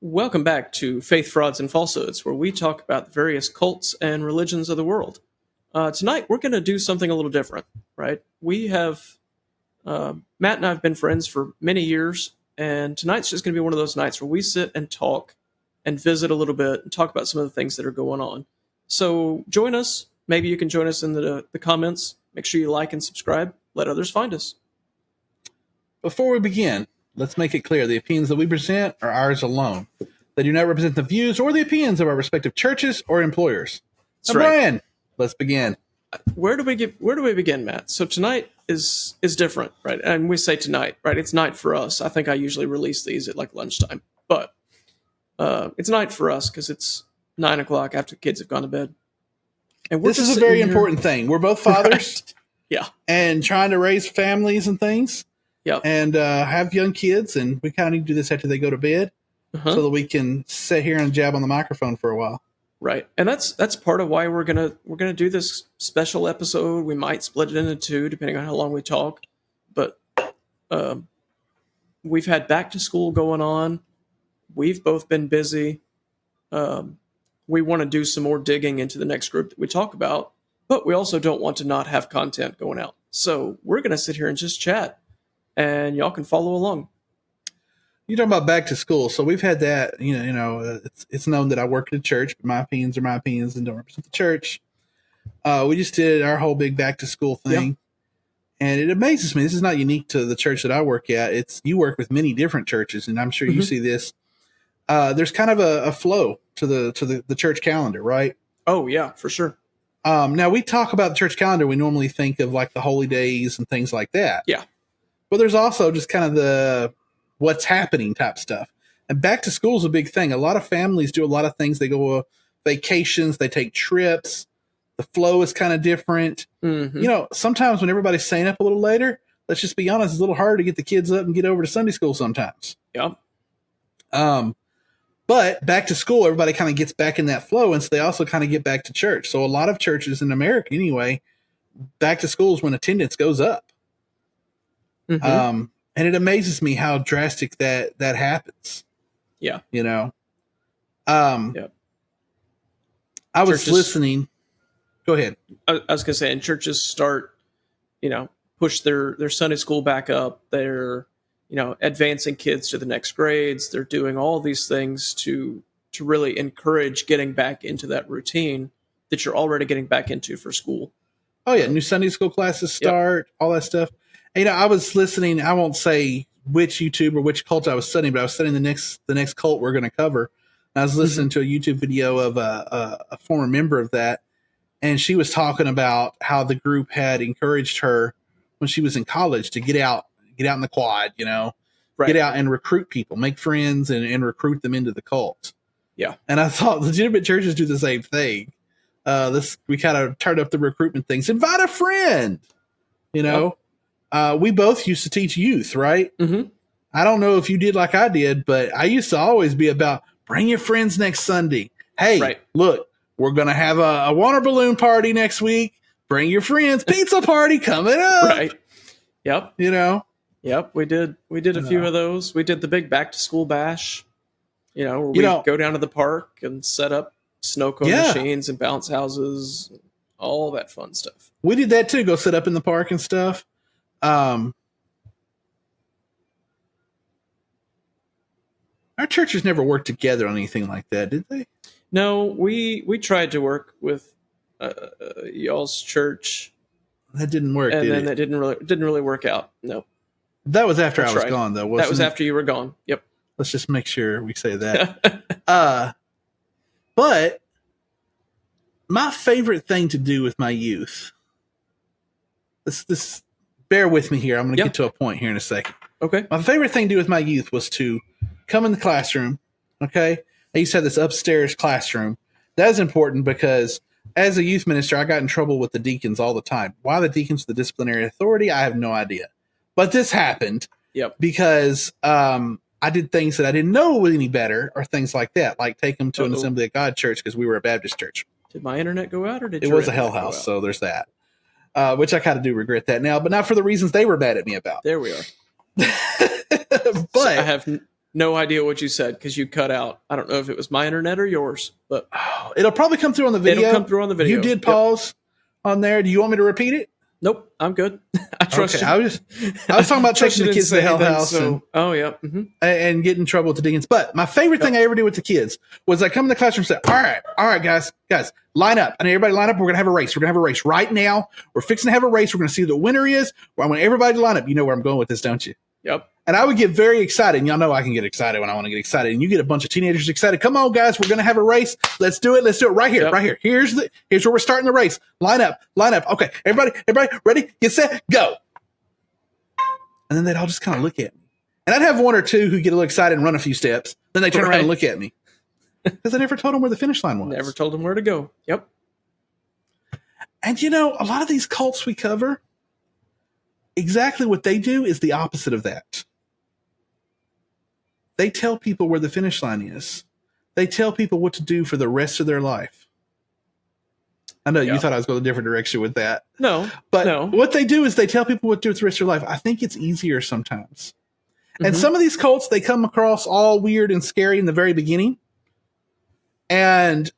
Welcome back to Faith, Frauds, and Falsehoods, where we talk about the various cults and religions of the world. Tonight, we're going to do something a little different, right? Matt and I have been friends for many years, and tonight's just going to be one of those nights where we sit and talk and visit a little bit and talk about some of the things that are going on. So join us. Maybe you can join us in the comments. Make sure you like and subscribe. Let others find us. Before we begin, let's make it clear the opinions that we present are ours alone. They do not represent the views or the opinions of our respective churches or employers. That's now, right. Bryan, let's begin. Where do we begin, Matt? So tonight is different, right? And we say tonight, right? It's night for us. I think I usually release these at like lunchtime, but it's night for us because it's 9 o'clock after the kids have gone to bed. And this is a very important thing. We're both fathers, right. Yeah, and trying to raise families and things. Yeah, and have young kids, and we kind of need to do this after they go to bed, so that we can sit here and jab on the microphone for a while. Right, and that's part of why we're gonna do this special episode. We might split it into two, depending on how long we talk. But we've had back to school going on. We've both been busy. We want to do some more digging into the next group that we talk about, but we also don't want to not have content going out. So we're gonna sit here and just chat. And y'all can follow along. You're talking about back to school. So we've had that, it's known that I work at a church, but my opinions are my opinions and don't represent the church. We just did our whole big back to school thing. Yeah. And it amazes me. This is not unique to the church that I work at. You work with many different churches, and I'm sure you see this. There's kind of a flow to the church calendar, right? Oh yeah, for sure. Now we talk about the church calendar. We normally think of like the holy days and things like that. Yeah. But there's also just kind of the what's happening type stuff. And back to school is a big thing. A lot of families do a lot of things. They go vacations, they take trips. The flow is kind of different. Mm-hmm. Sometimes when everybody's staying up a little later, let's just be honest, it's a little hard to get the kids up and get over to Sunday school sometimes. Yeah. But back to school, everybody kind of gets back in that flow. And so they also kind of get back to church. So a lot of churches in America anyway, back to school is when attendance goes up. Mm-hmm. And it amazes me how drastic that happens. Yeah. Yeah. I was listening. Go ahead. I was going to say, and churches start, push their Sunday school back up. They're, advancing kids to the next grades. They're doing all these things to really encourage getting back into that routine that you're already getting back into for school. Oh yeah. New Sunday school classes start, all that stuff. I was listening. I won't say which YouTube or which cult I was studying, but I was studying the next cult we're going to cover. And I was listening to a YouTube video of a former member of that, and she was talking about how the group had encouraged her when she was in college to get out in the quad, right. Get out and recruit people, make friends, and recruit them into the cult. Yeah. And I thought legitimate churches do the same thing. We kind of turned up the recruitment things. Invite a friend, Yep. We both used to teach youth, right? Mm-hmm. I don't know if you did like I did, but I used to always be about bring your friends next Sunday. Hey, Look, we're going to have a water balloon party next week. Bring your friends. Pizza party coming up. Right. Yep. Yep. We did a few of those. We did the big back to school bash, where we go down to the park and set up snow cone machines and bounce houses, all that fun stuff. We did that too. Go sit up in the park and stuff. Our churches never worked together on anything like that, did they? No, we tried to work with y'all's church. That didn't work, and then that didn't really work out. No, that was after I was gone, though. Wasn't that was after you were gone. Yep. Let's just make sure we say that. But my favorite thing to do with my youth. This. Bear with me here. I'm going to get to a point here in a second. Okay. My favorite thing to do with my youth was to come in the classroom. Okay. I used to have this upstairs classroom. That is important because as a youth minister, I got in trouble with the deacons all the time. Why the deacons are the disciplinary authority, I have no idea. But this happened because I did things that I didn't know any better or things like that, like take them to an Assembly of God church because we were a Baptist church. Did my internet go out or did it was a hell house? So there's that. Which I kind of do regret that now, but not for the reasons they were mad at me about. There we are. But so I have no idea what you said because you cut out. I don't know if it was my internet or yours, but It'll probably come through on the video. it'll come through on the video. You did pause on there. Do you want me to repeat it? Nope, I'm good. I trust you. I was talking about taking the kids to the hell house and get in trouble with the deacons. But my favorite thing I ever did with the kids was I come in the classroom and say, all right, guys, line up. I need everybody to line up. We're going to have a race. We're going to have a race right now. We're fixing to have a race. We're going to see who the winner is. I want everybody to line up. You know where I'm going with this, don't you? Yep. And I would get very excited. And y'all know I can get excited when I want to get excited. And you get a bunch of teenagers excited. Come on, guys. We're going to have a race. Let's do it. Let's do it right here. Yep. Right here. Here's where we're starting the race. Line up. Okay. Everybody ready? Get set. Go. And then they'd all just kind of look at me. And I'd have one or two who get a little excited and run a few steps. Then they turn around and look at me. Because I never told them where the finish line was. Never told them where to go. Yep. And a lot of these cults we cover, exactly what they do is the opposite of that. They tell people where the finish line is. They tell people what to do for the rest of their life. I know you thought I was going a different direction with that. No. But what they do is they tell people what to do with the rest of their life. I think it's easier sometimes. Mm-hmm. And some of these cults, they come across all weird and scary in the very beginning. And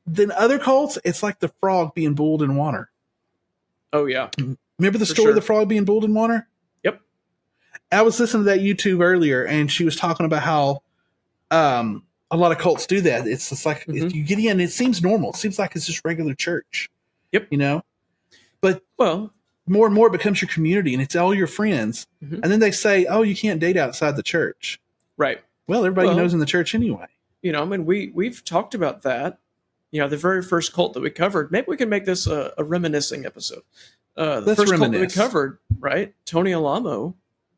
then other cults, it's like the frog being boiled in water. Oh, yeah. Remember the story of the frog being boiled in water? Yep. I was listening to that YouTube earlier, and she was talking about how a lot of cults do that. It's just like if you get in, it seems normal. It seems like it's just regular church. Yep. But more and more it becomes your community, and it's all your friends. Mm-hmm. And then they say, "Oh, you can't date outside the church." Right. Well, everybody knows in the church anyway. We've talked about that. The very first cult that we covered. Maybe we can make this a reminiscing episode. The first cult that we covered, right? Tony Alamo.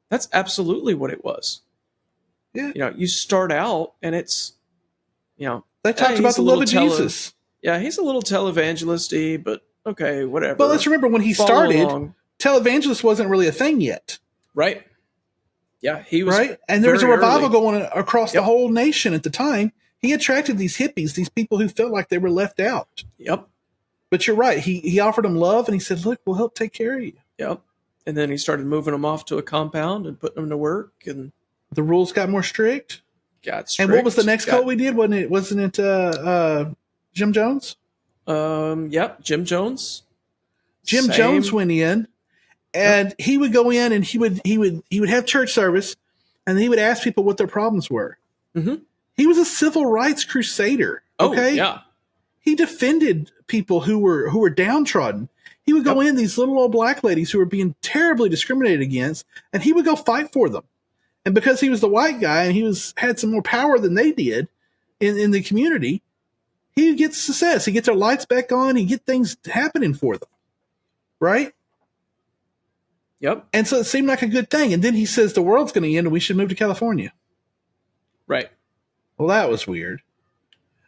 That's absolutely what it was. Yeah. You start out and it's, they talked about the love of Jesus. Yeah, he's a little televangelist-y, but okay, whatever. But let's remember when he started, televangelist wasn't really a thing yet. Right. Yeah, he was. Right. And there was a revival going across the whole nation at the time. He attracted these hippies, these people who felt like they were left out. Yep. But you're right. He offered them love and he said, look, we'll help take care of you. Yep. And then he started moving them off to a compound and putting them to work. And the rules got more strict. And what was the next cult we did? Wasn't it Jim Jones? Yep. Jim Jones. Jim Jones went in and he would go in and he would have church service and he would ask people what their problems were. Mm-hmm. He was a civil rights crusader. Okay. Oh, yeah. He defended people who were downtrodden. He would go in, these little old black ladies who were being terribly discriminated against, and he would go fight for them. And because he was the white guy and he had some more power than they did in the community, he gets success. He gets their lights back on. He get things happening for them. Right? Yep. And so it seemed like a good thing. And then he says the world's going to end and we should move to California. Right. Well, that was weird.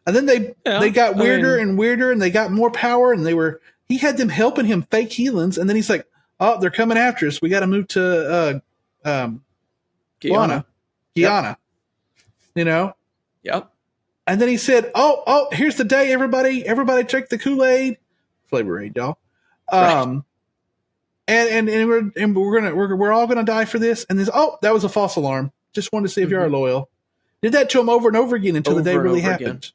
And then they got weirder and weirder and they got more power and he had them helping him fake healings. And then he's like, oh, they're coming after us. We got to move to Guyana. Yep. Yep. And then he said, oh, here's the day, everybody take the Kool-Aid. Flavor Aid, y'all. Right. And we're all gonna die for this. And this, that was a false alarm. Just wanted to see if you are loyal. Did that to him over and over again until the day really happened.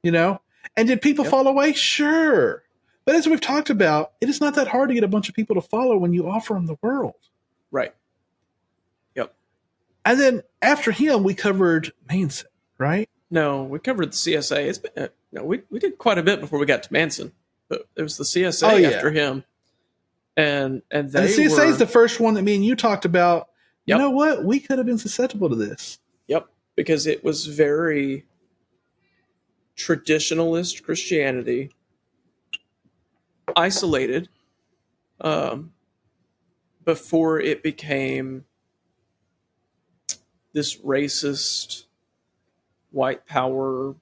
Yep. And did people fall away? Sure. But as we've talked about, it is not that hard to get a bunch of people to follow when you offer them the world. Right. Yep. And then after him, we covered Manson, right? No, we covered the CSA. It's been, we did quite a bit before we got to Manson, but it was the CSA after him. And the CSA is the first one that me and you talked about. Yep. You know what? We could have been susceptible to this. Yep. Because it was very traditionalist Christianity, isolated, before it became this racist, white power,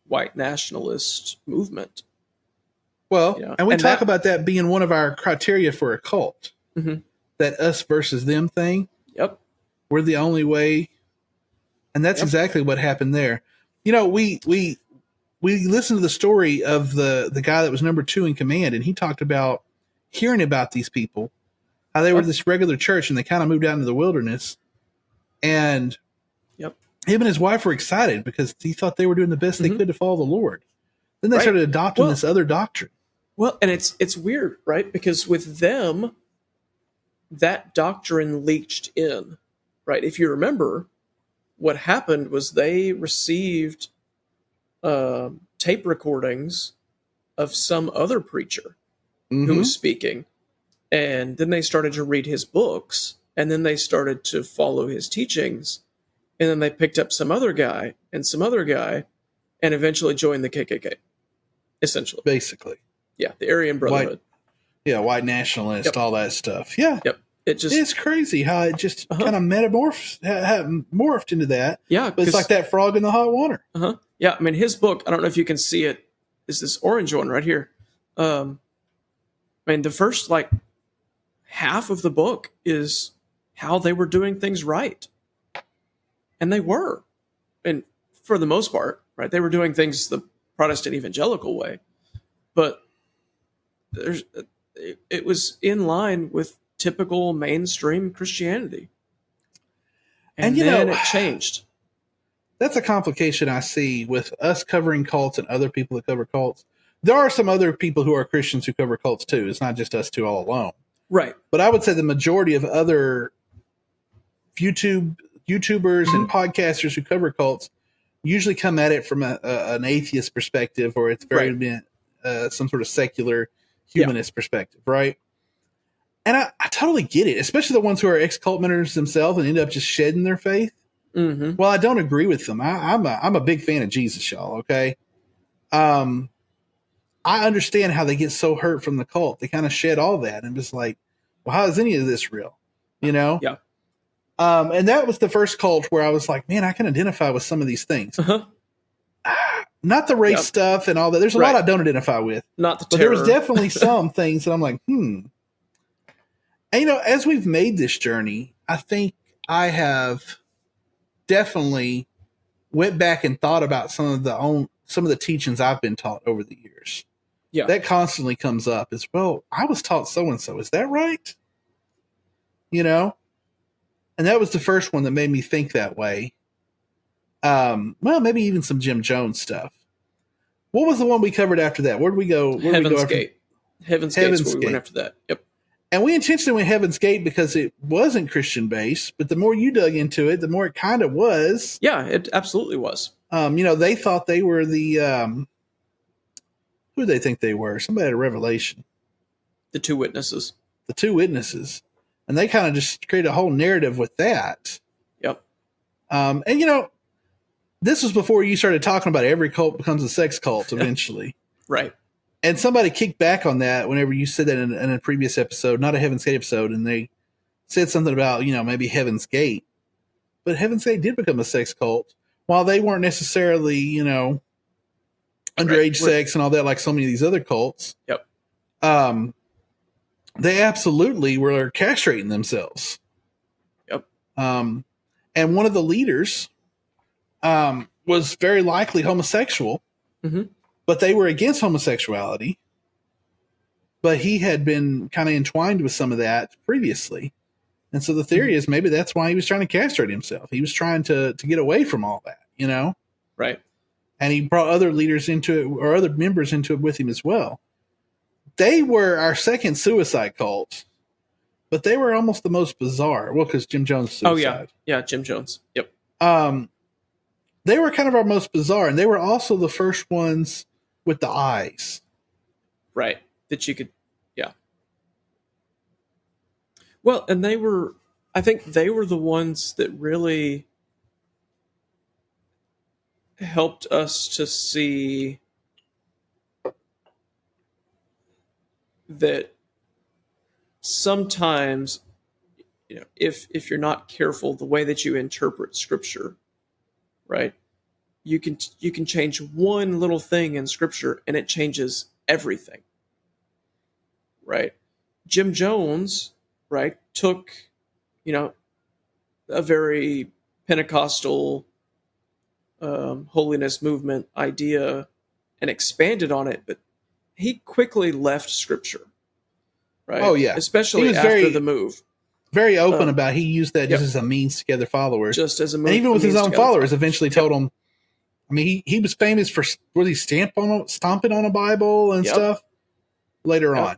white nationalist movement. Well, and we talk about that being one of our criteria for a cult. Mm-hmm. That us versus them thing. Yep. We're the only way. And that's exactly what happened there. We listened to the story of the guy that was number 2 in command, and he talked about hearing about these people, how they were this regular church and they kind of moved out into the wilderness. And Yep. him and his wife were excited because he thought they were doing the best they could to follow the Lord. Then they Right. started adopting Well- this other doctrine. Well, and it's weird, right? Because with them, that doctrine leached in, right? If you remember, what happened was they received tape recordings of some other preacher who was speaking, and then they started to read his books, and then they started to follow his teachings, and then they picked up some other guy and some other guy, and eventually joined the KKK. Essentially, Basically. yeah, the Aryan Brotherhood. White nationalist, Yep. all that stuff. Yeah. Yep. It just It's crazy how it just kind of morphed into that. yeah, But it's like that frog in the hot water. Yeah, I mean, his book, I don't know if you can see it, is this orange one right here. I mean, the first like half of the book is how they were doing things right. And they were. And for the most part, right, they were doing things the Protestant evangelical way. But it was in line with typical mainstream Christianity. And then it changed. That's a complication I see with us covering cults and other people that cover cults. There are some other people who are Christians who cover cults too. It's not just us two all alone. Right. But I would say the majority of other YouTubers and podcasters who cover cults usually come at it from an atheist perspective, or it's very some sort of secular humanist perspective, right? And I totally get it, especially the ones who are ex-cult members themselves and end up just shedding their faith. Mm-hmm. Well, I don't agree with them. I'm a big fan of Jesus, y'all. Okay, I understand how they get so hurt from the cult. They kind of shed all that and just like, well, how is any of this real? You know? Yeah. And that was the first cult where I was like, man, I can identify with some of these things. Not the race stuff and all that. There's a lot I don't identify with. Not the but terror. there was definitely some things that I'm like, And as we've made this journey, I think I have definitely went back and thought about some of the teachings I've been taught over the years. Yeah. That constantly comes up as well. I was taught so-and-so. Is that right? You know? And that was the first one that made me think that way. Well, maybe even some Jim Jones stuff. What was the one we covered after that? Where did we go? Heaven's Gate. Heaven's Gate's where we went after that. Yep. And we intentionally went Heaven's Gate because it wasn't Christian based, but the more you dug into it, the more it kind of was. Yeah, it absolutely was. They thought they were the who did they think they were? Somebody had a revelation. The two witnesses. And they kind of just created a whole narrative with that. Yep. This was before you started talking about every cult becomes a sex cult eventually. Right. And somebody kicked back on that whenever you said that in a previous episode, not a Heaven's Gate episode, and they said something about, maybe Heaven's Gate. But Heaven's Gate did become a sex cult. While they weren't necessarily, underage sex and all that like so many of these other cults. Yep. They absolutely were castrating themselves. Yep. And one of the leaders was very likely homosexual, but they were against homosexuality. But he had been kind of entwined with some of that previously. And so the theory is maybe that's why he was trying to castrate himself. He was trying to get away from all that, Right. And he brought other leaders into it, or other members into it with him as well. They were our second suicide cult, but they were almost the most bizarre. Well, because Jim Jones suicide. Oh, yeah. Yeah, Jim Jones. Yep. They were kind of our most bizarre, and they were also the first ones with the eyes. Right. That you could, yeah. Well, and I think they were the ones that really helped us to see that sometimes, if you're not careful, the way that you interpret scripture, right, you can change one little thing in scripture and it changes everything. Right. Jim Jones, right, took, a very Pentecostal holiness movement idea and expanded on it, but he quickly left scripture. Right. Oh, yeah. Especially after the move. very open about he used that just Yep. as a means to gather followers. Just as a and even with his means own to gather followers, eventually told him. I mean, he was famous for was he stomping on a Bible and Yep. stuff later Yep. on.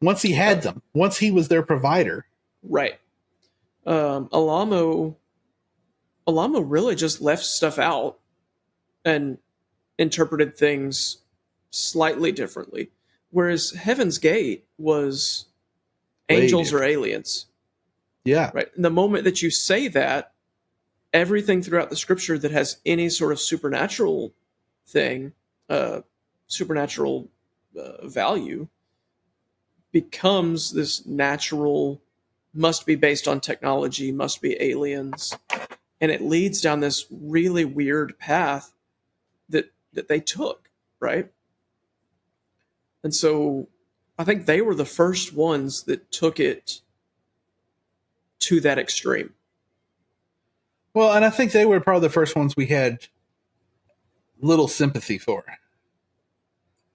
Once he had them, once he was their provider. Right. Alamo really just left stuff out and interpreted things slightly differently. Whereas Heaven's Gate was Way angels different. or aliens. Yeah. Right. And the moment that you say that, everything throughout the scripture that has any sort of supernatural thing, supernatural value, becomes this natural, must be based on technology, must be aliens. And it leads down this really weird path that they took, right? And so I think they were the first ones that took it to that extreme. Well, and I think they were probably the first ones we had little sympathy for.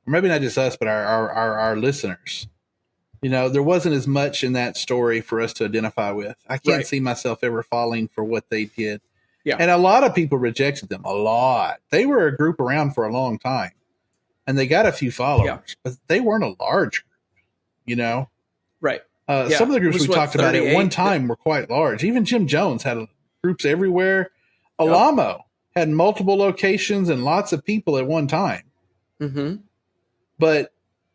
Or maybe not just us, but our listeners. You know, there wasn't as much in that story for us to identify with. I can't see myself ever falling for what they did. Yeah. And a lot of people rejected them. A lot. They were a group around for a long time. And they got a few followers. But they weren't a large group, you know? Right. Some of the groups we talked about at one time were quite large. Even Jim Jones had groups everywhere. Alamo had multiple locations and lots of people at one time. Mm-hmm. But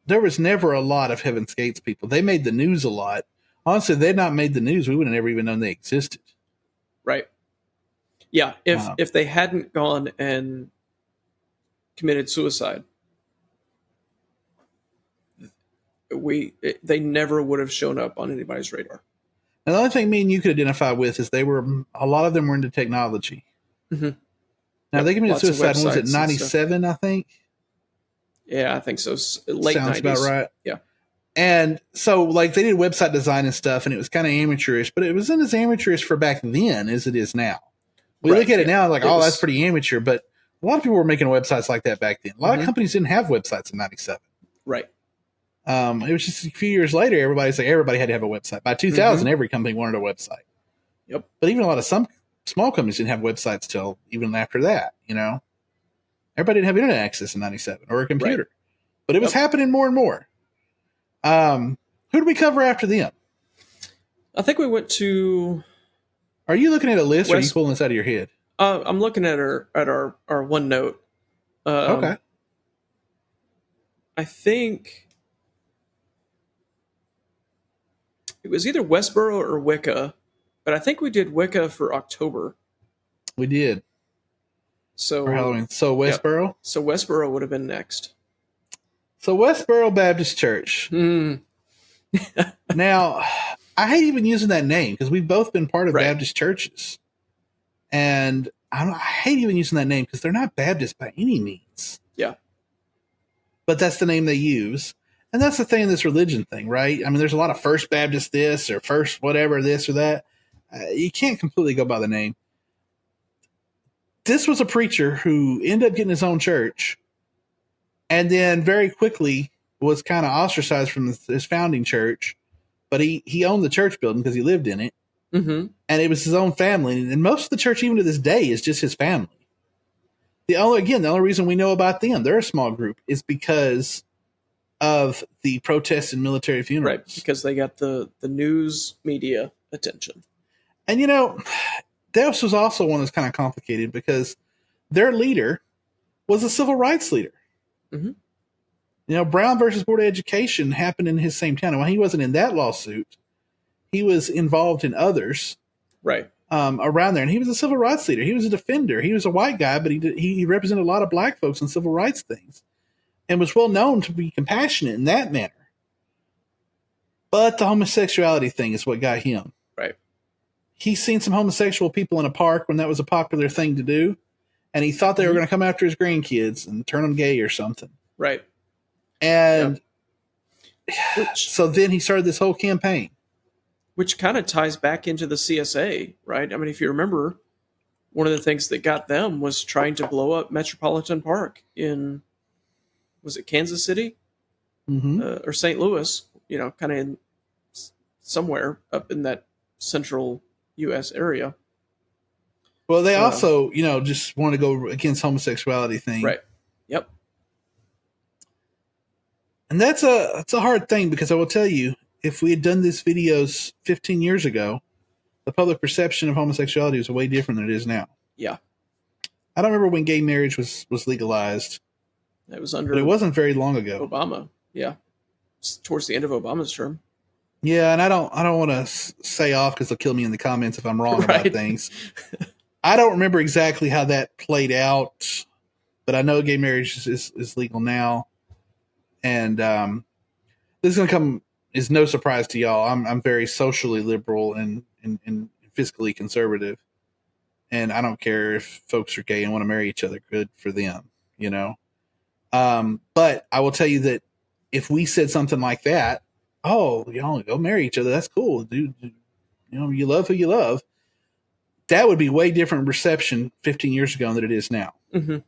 there was never a lot of Heaven's Gates people. They made the news a lot. Honestly, if they'd not made the news, we would have never even known they existed. Right. Yeah. If they hadn't gone and committed suicide, they never would have shown up on anybody's radar. And the only thing me and you could identify with is a lot of them were into technology. Mm-hmm. Now they committed suicide. Was it 97? I think. Yeah, I think so. Late Sounds 90s. about right. Yeah. And so, like, they did website design and stuff, and it was kind of amateurish, but it wasn't as amateurish for back then as it is now. We look at it now like, that's pretty amateur, but a lot of people were making websites like that back then. A lot of companies didn't have websites in 97. Right. It was just a few years later, everybody had to have a website. By 2000, every company wanted a website. Yep. But even some small companies didn't have websites till even after that, you know? Everybody didn't have internet access in 97 or a computer. Right. But it was happening more and more. Who did we cover after them? I think we went to... Are you looking at a list or are you pulling this out of your head? I'm looking at our OneNote. Okay. I think it was either Westboro or Wicca, but I think we did Wicca for October. We did. So for Halloween. So Westboro? Yep. So Westboro would have been next. So Westboro Baptist Church. Now, I hate even using that name because we've both been part of Baptist churches. And I hate even using that name because they're not Baptist by any means. Yeah. But that's the name they use. And that's the thing in this religion thing, right? I mean, there's a lot of First Baptist this or First whatever this or that. You can't completely go by the name. This was a preacher who ended up getting his own church and then very quickly was kind of ostracized from his founding church. But he owned the church building because he lived in it. Mm-hmm. And it was his own family. And most of the church, even to this day, is just his family. The only reason we know about them, they're a small group, is because of the protests and military funerals. Right, because they got the news media attention. And, this was also one that's kind of complicated because their leader was a civil rights leader. Mm-hmm. Brown versus Board of Education happened in his same town. And while he wasn't in that lawsuit, he was involved in others around there. And he was a civil rights leader. He was a defender. He was a white guy, but he represented a lot of black folks in civil rights things and was well known to be compassionate in that manner. But the homosexuality thing is what got him. Right. He's seen some homosexual people in a park when that was a popular thing to do. And he thought they were going to come after his grandkids and turn them gay or something. Right. And so then he started this whole campaign. Which kind of ties back into the CSA, right? I mean, if you remember, one of the things that got them was trying to blow up Metropolitan Park in, was it Kansas City? Mm-hmm. Or St. Louis, kind of in somewhere up in that central U.S. area. Well, they also, just want to go against homosexuality thing. Right. Yep. And that's a hard thing, because I will tell you, if we had done these videos 15 years ago, the public perception of homosexuality was way different than it is now. Yeah. I don't remember when gay marriage was legalized. It was under. But it wasn't very long ago. Obama. Yeah. It's towards the end of Obama's term. Yeah, and I don't want to say off, because they'll kill me in the comments if I'm wrong about things. I don't remember exactly how that played out, but I know gay marriage is legal now. And this is going to come is no surprise to y'all. I'm very socially liberal and fiscally conservative. And I don't care if folks are gay and want to marry each other. Good for them, But I will tell you that if we said something like that, oh, y'all go marry each other, that's cool, dude. You love who you love. That would be way different reception 15 years ago than it is now. Mm-hmm.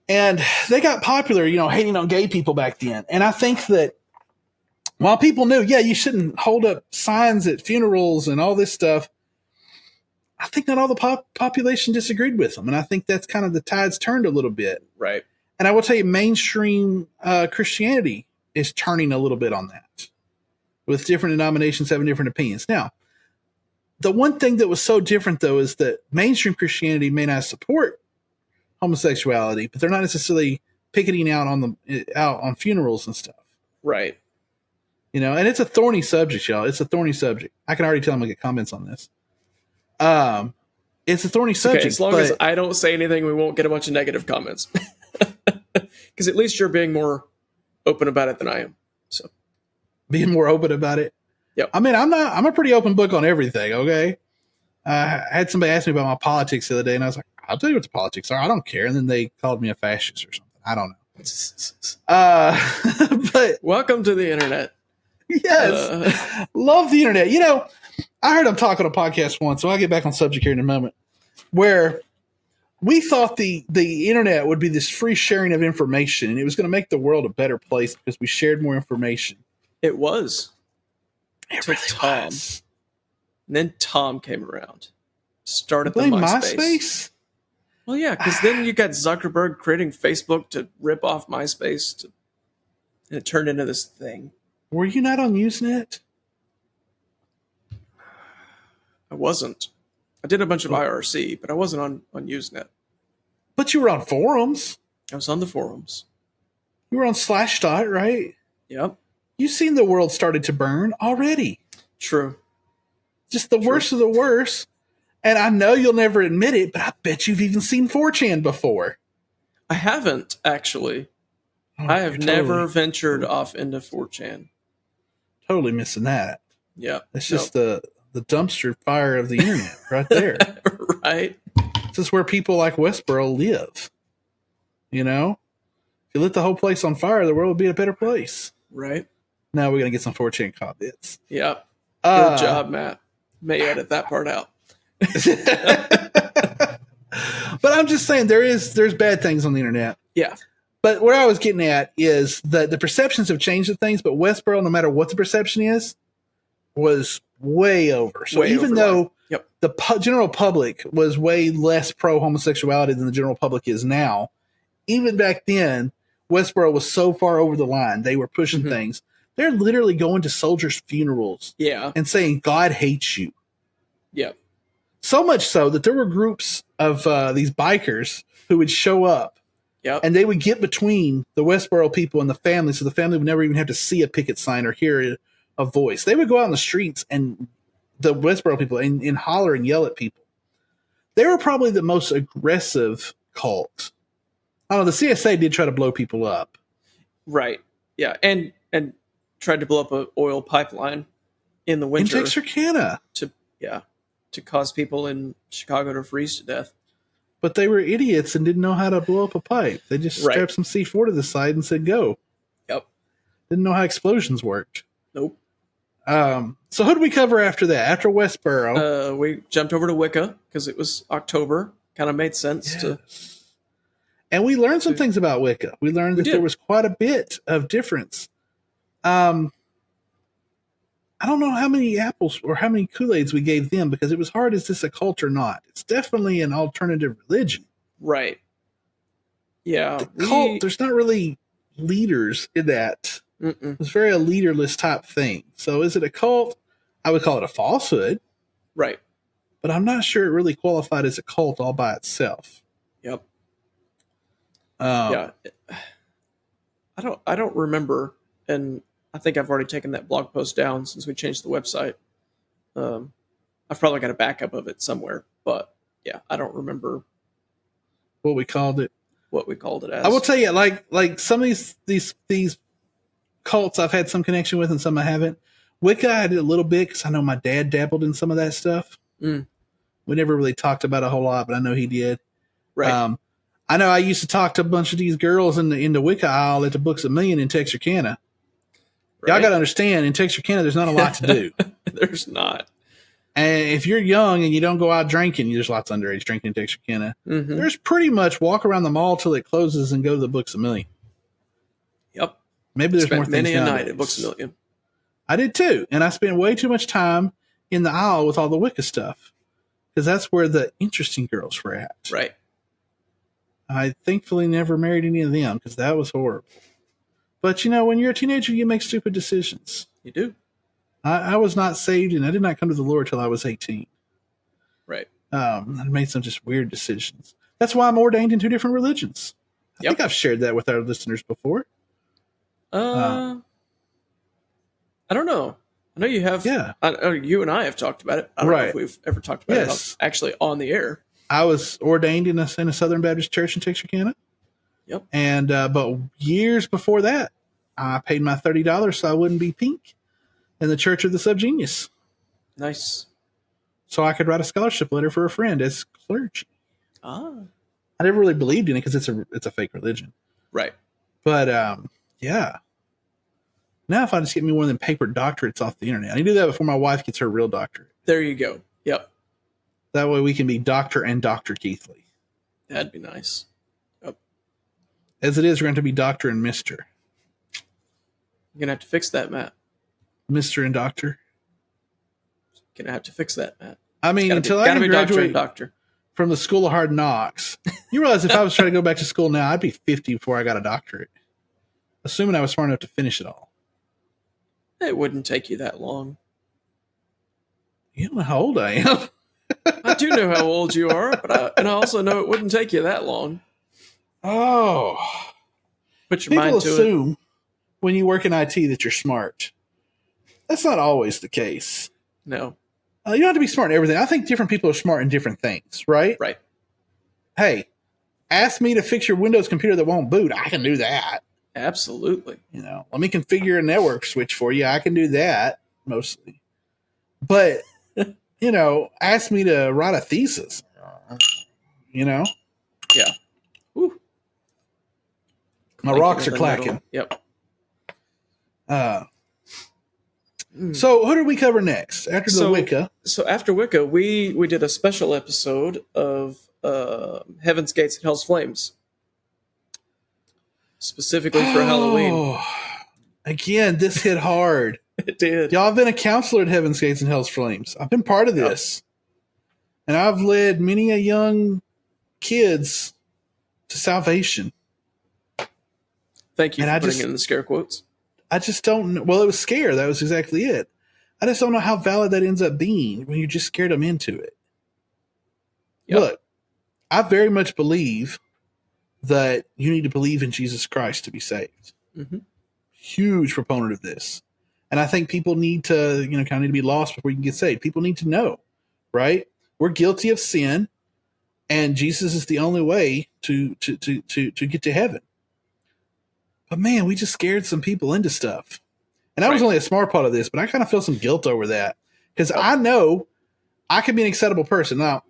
And they got popular, hating on gay people back then. And I think that while people knew, you shouldn't hold up signs at funerals and all this stuff, I think not all the population disagreed with them. And I think that's kind of the tides turned a little bit. Right. And I will tell you, mainstream Christianity is turning a little bit on that, with different denominations having different opinions. Now, the one thing that was so different, though, is that mainstream Christianity may not support homosexuality, but they're not necessarily picketing out on funerals and stuff. Right. And it's a thorny subject, y'all. It's a thorny subject. I can already tell I'm going to get comments on this. It's a thorny subject. Okay, as long as I don't say anything, we won't get a bunch of negative comments. Because at least you're being more open about it than I am. So being more open about it. Yep. I mean, I'm a pretty open book on everything. Okay. I had somebody ask me about my politics the other day, and I was like, I'll tell you what the politics are. I don't care. And then they called me a fascist or something. I don't know. But welcome to the internet. Yes. Love the internet. I heard him talk on a podcast once, so I'll get back on subject here in a moment, where we thought the internet would be this free sharing of information, and it was going to make the world a better place because we shared more information. It was. It really Tom. was. And then Tom came around. Started the Blame MySpace. Well, yeah, because then you got Zuckerberg creating Facebook to rip off MySpace, and it turned into this thing. Were you not on Usenet? I wasn't. I did a bunch of IRC, but I wasn't on Usenet. But you were on forums. I was on the forums. You were on Slashdot, right? Yep. You've seen the world started to burn already. True. Just the worst of the worst. And I know you'll never admit it, but I bet you've even seen 4chan before. I haven't, actually. Oh, I have never ventured off into 4chan. Totally missing that. Yeah. It's just the dumpster fire of the internet right there. Right. This is where people like Westboro live. If you lit the whole place on fire, the world would be a better place. Right. Now we're going to get some 4chan comments. Yeah. Good job, Matt. May edit that part out. But I'm just saying there's bad things on the internet. Yeah. But what I was getting at is that the perceptions have changed of things, but Westboro, no matter what the perception is, was way over. So even though the general public was way less pro-homosexuality than the general public is now, even back then, Westboro was so far over the line. They were pushing things. They're literally going to soldiers' funerals and saying, God hates you. Yep. So much so that there were groups of these bikers who would show up. Yep. And they would get between the Westboro people and the family, so the family would never even have to see a picket sign or hear a voice. They would go out in the streets and the Westboro people and holler and yell at people. They were probably the most aggressive cult. I don't know, the CSA did try to blow people up. Right. Yeah. And tried to blow up an oil pipeline in the winter. In Texarkana. To cause people in Chicago to freeze to death. But they were idiots and didn't know how to blow up a pipe. They just strapped some C4 to the side and said, go. Yep. Didn't know how explosions worked. Nope. So who did we cover after that? After Westboro? We jumped over to Wicca because it was October. Kind of made sense to. And we learned some things about Wicca. We learned that there was quite a bit of difference. I I don't know how many apples or how many Kool-Aids we gave them, because it was hard. Is this a cult or not? It's definitely an alternative religion. Right. Yeah. The cult, there's not really leaders in that. It's very a leaderless type thing. So is it a cult? I would call it a falsehood. Right. But I'm not sure it really qualified as a cult all by itself. Yep. Yeah. I don't remember, and I think I've already taken that blog post down since we changed the website. I've probably got a backup of it somewhere, but yeah, I don't remember what we called it. What we called it as. I will tell you, like some of these cults I've had some connection with, and some I haven't. Wicca, I did a little bit because I know my dad dabbled in some of that stuff. We never really talked about it a whole lot, but I know he did. Right. I know I used to talk to a bunch of these girls in the Wicca aisle at the Books a Million in Texarkana. Right. Y'all got to understand, in Texarkana, there's not a lot to do. There's not. And if you're young and you don't go out drinking, there's lots of underage drinking in Texarkana. There's pretty much walk around the mall till it closes and go to the Books a Million. Yep. Maybe there's more things many a nowadays. night at Books a Million. I did too. And I spent way too much time in the aisle with all the Wicca stuff, because that's where the interesting girls were at. Right. I thankfully never married any of them, because that was horrible. But, when you're a teenager, you make stupid decisions. You do. I was not saved, and I did not come to the Lord till I was 18. Right. I made some just weird decisions. That's why I'm ordained in 2 different religions. I think I've shared that with our listeners before. I don't know. I know you have. Yeah. You and I have talked about it. I don't know if we've ever talked about it actually on the air. I was ordained in a Southern Baptist church in Texarkana. Yep. And but years before that, I paid my $30 so I wouldn't be pink in the Church of the Subgenius. Nice. So I could write a scholarship letter for a friend as clergy. Ah. I never really believed in it because it's a fake religion. Right. But yeah. Now if I just get me one of them paper doctorates off the internet, I need to do that before my wife gets her real doctorate. There you go. Yep. That way we can be Dr. and Dr. Keithley. That'd be nice. Yep. As it is, we're going to be Dr. and Mr. You're going to have to fix that, Matt. Mr. and Doctor. Going to have to fix that, Matt. I mean, until I can graduate doctor from the School of Hard Knocks, you realize if I was trying to go back to school now, I'd be 50 before I got a doctorate. Assuming I was smart enough to finish it all. It wouldn't take you that long. You don't know how old I am. I do know how old you are, but I also know it wouldn't take you that long. Oh. Put your mind to it. People assume when you work in IT that you're smart. That's not always the case. No. You don't have to be smart in everything. I think different people are smart in different things, right? Right. Hey, ask me to fix your Windows computer that won't boot. I can do that. Absolutely. Let me configure a network switch for you. I can do that mostly. But, ask me to write a thesis. Yeah. Ooh. My rocks are clacking. Yep. So who did we cover next after the Wicca? So after Wicca, we did a special episode of Heaven's Gates and Hell's Flames, specifically for Halloween. Again, this hit hard. It did. Y'all, I've been a counselor at Heaven's Gates and Hell's Flames. I've been part of this, and I've led many a young kids to salvation. Thank you for putting in the scare quotes. I just don't know. Well, it was scare. That was exactly it. I just don't know how valid that ends up being when you just scared them into it. Yep. Look, I very much believe that you need to believe in Jesus Christ to be saved. Mm-hmm. Huge proponent of this. And I think people need to, kind of need to be lost before you can get saved. People need to know, right? We're guilty of sin, and Jesus is the only way to get to heaven. But man, we just scared some people into stuff. And I was only a smart part of this, but I kind of feel some guilt over that. Because I know I can be an excitable person. Now,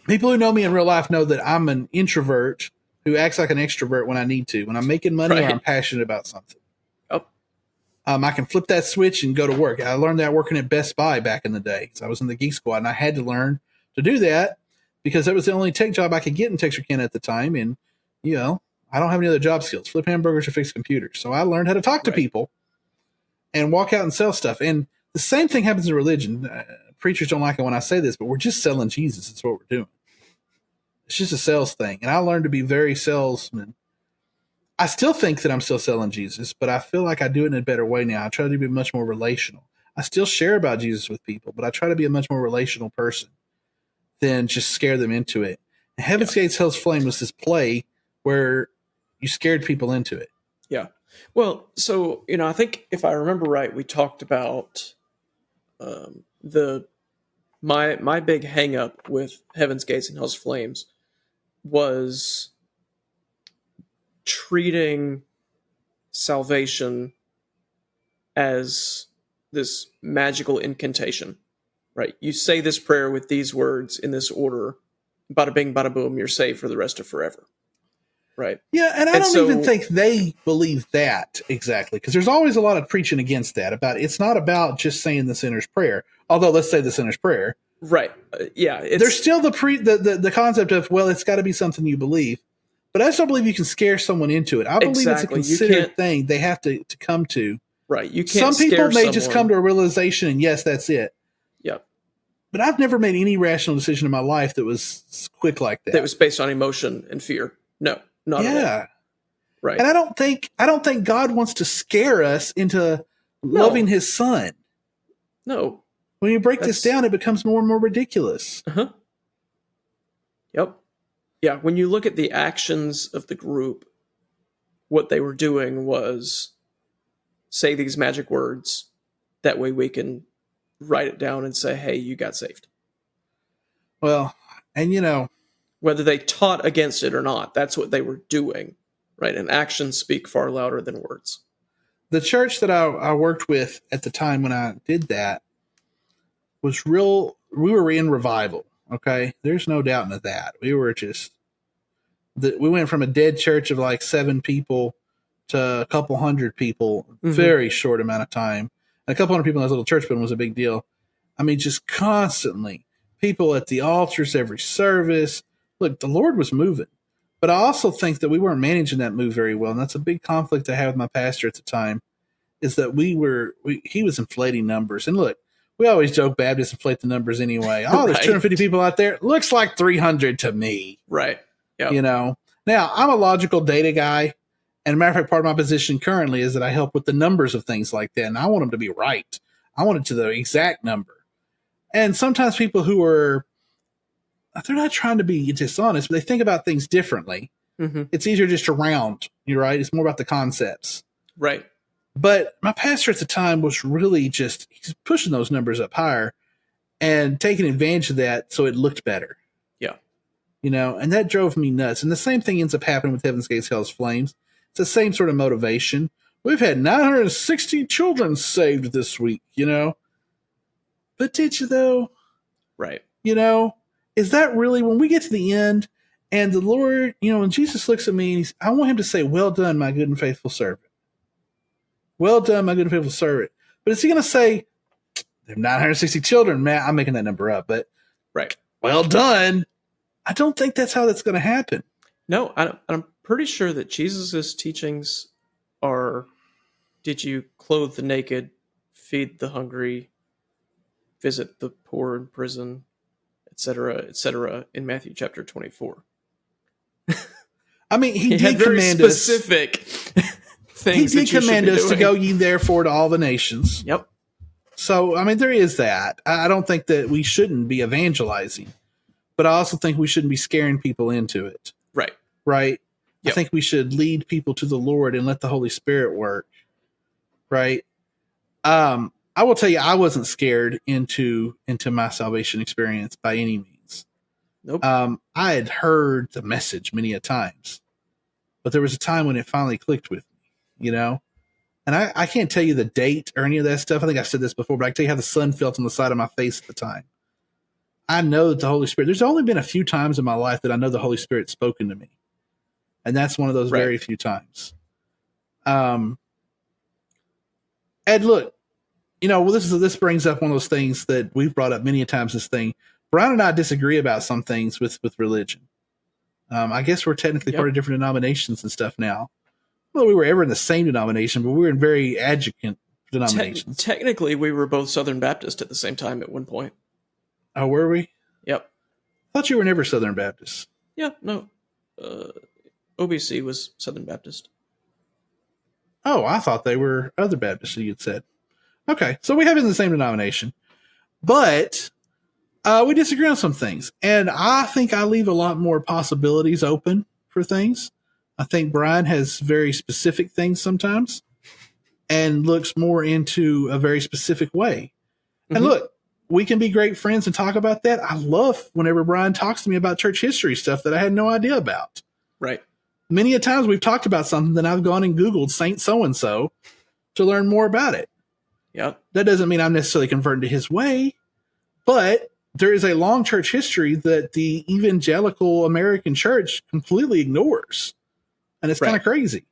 people who know me in real life know that I'm an introvert who acts like an extrovert when I need to. When I'm making money or I'm passionate about something. I can flip that switch and go to work. I learned that working at Best Buy back in the day. So I was in the Geek Squad, and I had to learn to do that because that was the only tech job I could get in Texarkana at the time. And, I don't have any other job skills. Flip hamburgers or fix computers. So I learned how to talk to people and walk out and sell stuff. And the same thing happens in religion. Preachers don't like it when I say this, but we're just selling Jesus. It's what we're doing. It's just a sales thing. And I learned to be very salesman. I still think that I'm still selling Jesus, but I feel like I do it in a better way now. I try to be much more relational. I still share about Jesus with people, but I try to be a much more relational person than just scare them into it. And Heaven's Gates, Hell's Flame was this play where you scared people into it. Yeah. Well, so, I think if I remember right, we talked about my big hang up with Heaven's Gates and Hell's Flames was treating salvation as this magical incantation, right? You say this prayer with these words in this order, bada bing, bada boom, you're saved for the rest of forever. Right. Yeah, and I don't even think they believe that exactly, because there's always a lot of preaching against that. About it's not about just saying the sinner's prayer. Although let's say the sinner's prayer, right? There's still the concept of, well, it's got to be something you believe, but I just don't believe you can scare someone into it. I believe it's a considered thing they have to come to. Right. You can't. Some people may just come to a realization, and yes, that's it. Yep. But I've never made any rational decision in my life that was quick like that. That was based on emotion and fear. No. Not at all. Right. And I don't think God wants to scare us into loving his son. No. When you break this down, it becomes more and more ridiculous. Uh-huh. Yep. Yeah, when you look at the actions of the group, what they were doing was say these magic words. That way we can write it down and say, hey, you got saved. Well, and whether they taught against it or not, that's what they were doing, right? And actions speak far louder than words. The church that I worked with at the time when I did that was we were in revival, okay? There's no doubt in that. We were we went from a dead church of like 7 people to a couple hundred people, very short amount of time. And a couple hundred people in this little church building was a big deal. I mean, just constantly. People at the altars, every service. Look, the Lord was moving, but I also think that we weren't managing that move very well. And that's a big conflict I had with my pastor at the time, is that he was inflating numbers. And look, we always joke Baptists inflate the numbers anyway. Oh, there's 250 people out there. Looks like 300 to me. Right. Yep. Now I'm a logical data guy. And a matter of fact, part of my position currently is that I help with the numbers of things like that. And I want them to be right. I want it to the exact number. And sometimes people they're not trying to be dishonest, but they think about things differently. Mm-hmm. It's easier just to round, you're right. It's more about the concepts. Right. But my pastor at the time was really he's pushing those numbers up higher and taking advantage of that so it looked better. Yeah. And that drove me nuts. And the same thing ends up happening with Heaven's Gates, Hell's Flames. It's the same sort of motivation. We've had 960 children saved this week, But did you though? Right. Is that really, when we get to the end and the Lord, when Jesus looks at me, and I want him to say, well done, my good and faithful servant. Well done, my good and faithful servant. But is he going to say, there are 960 children, Matt? I'm making that number up, but right. Well done. I don't think that's how that's going to happen. No, I'm pretty sure that Jesus' teachings are, did you clothe the naked, feed the hungry, visit the poor in prison, etc., in Matthew chapter 24. I mean, he did had very command specific things. He did command us to go ye therefore to all the nations. Yep. So, I mean, there is that. I don't think that we shouldn't be evangelizing, but I also think we shouldn't be scaring people into it. Right. Right. Yep. I think we should lead people to the Lord and let the Holy Spirit work. Right. I will tell you, I wasn't scared into my salvation experience by any means. Nope. I had heard the message many a times, but there was a time when it finally clicked with me, And I can't tell you the date or any of that stuff. I think I said this before, but I can tell you how the sun felt on the side of my face at the time. I know that the Holy Spirit, there's only been a few times in my life that I know the Holy Spirit's spoken to me. And that's one of those very few times. And look, this brings up one of those things that we've brought up many a times, this thing. Bryan and I disagree about some things with religion. I guess we're technically part of different denominations and stuff now. Well, we were ever in the same denomination, but we were in very adjacent denominations. Technically, we were both Southern Baptist at the same time at one point. Oh, were we? Yep. I thought you were never Southern Baptist. Yeah, no. OBC was Southern Baptist. Oh, I thought they were other Baptists, you'd said. Okay, so we have it in the same denomination. But we disagree on some things. And I think I leave a lot more possibilities open for things. I think Bryan has very specific things sometimes and looks more into a very specific way. And look, we can be great friends and talk about that. I love whenever Bryan talks to me about church history stuff that I had no idea about. Right. Many a times we've talked about something that I've gone and Googled Saint so-and-so to learn more about it. Yep. That doesn't mean I'm necessarily converted to his way, but there is a long church history that the evangelical American church completely ignores. And it's kind of crazy.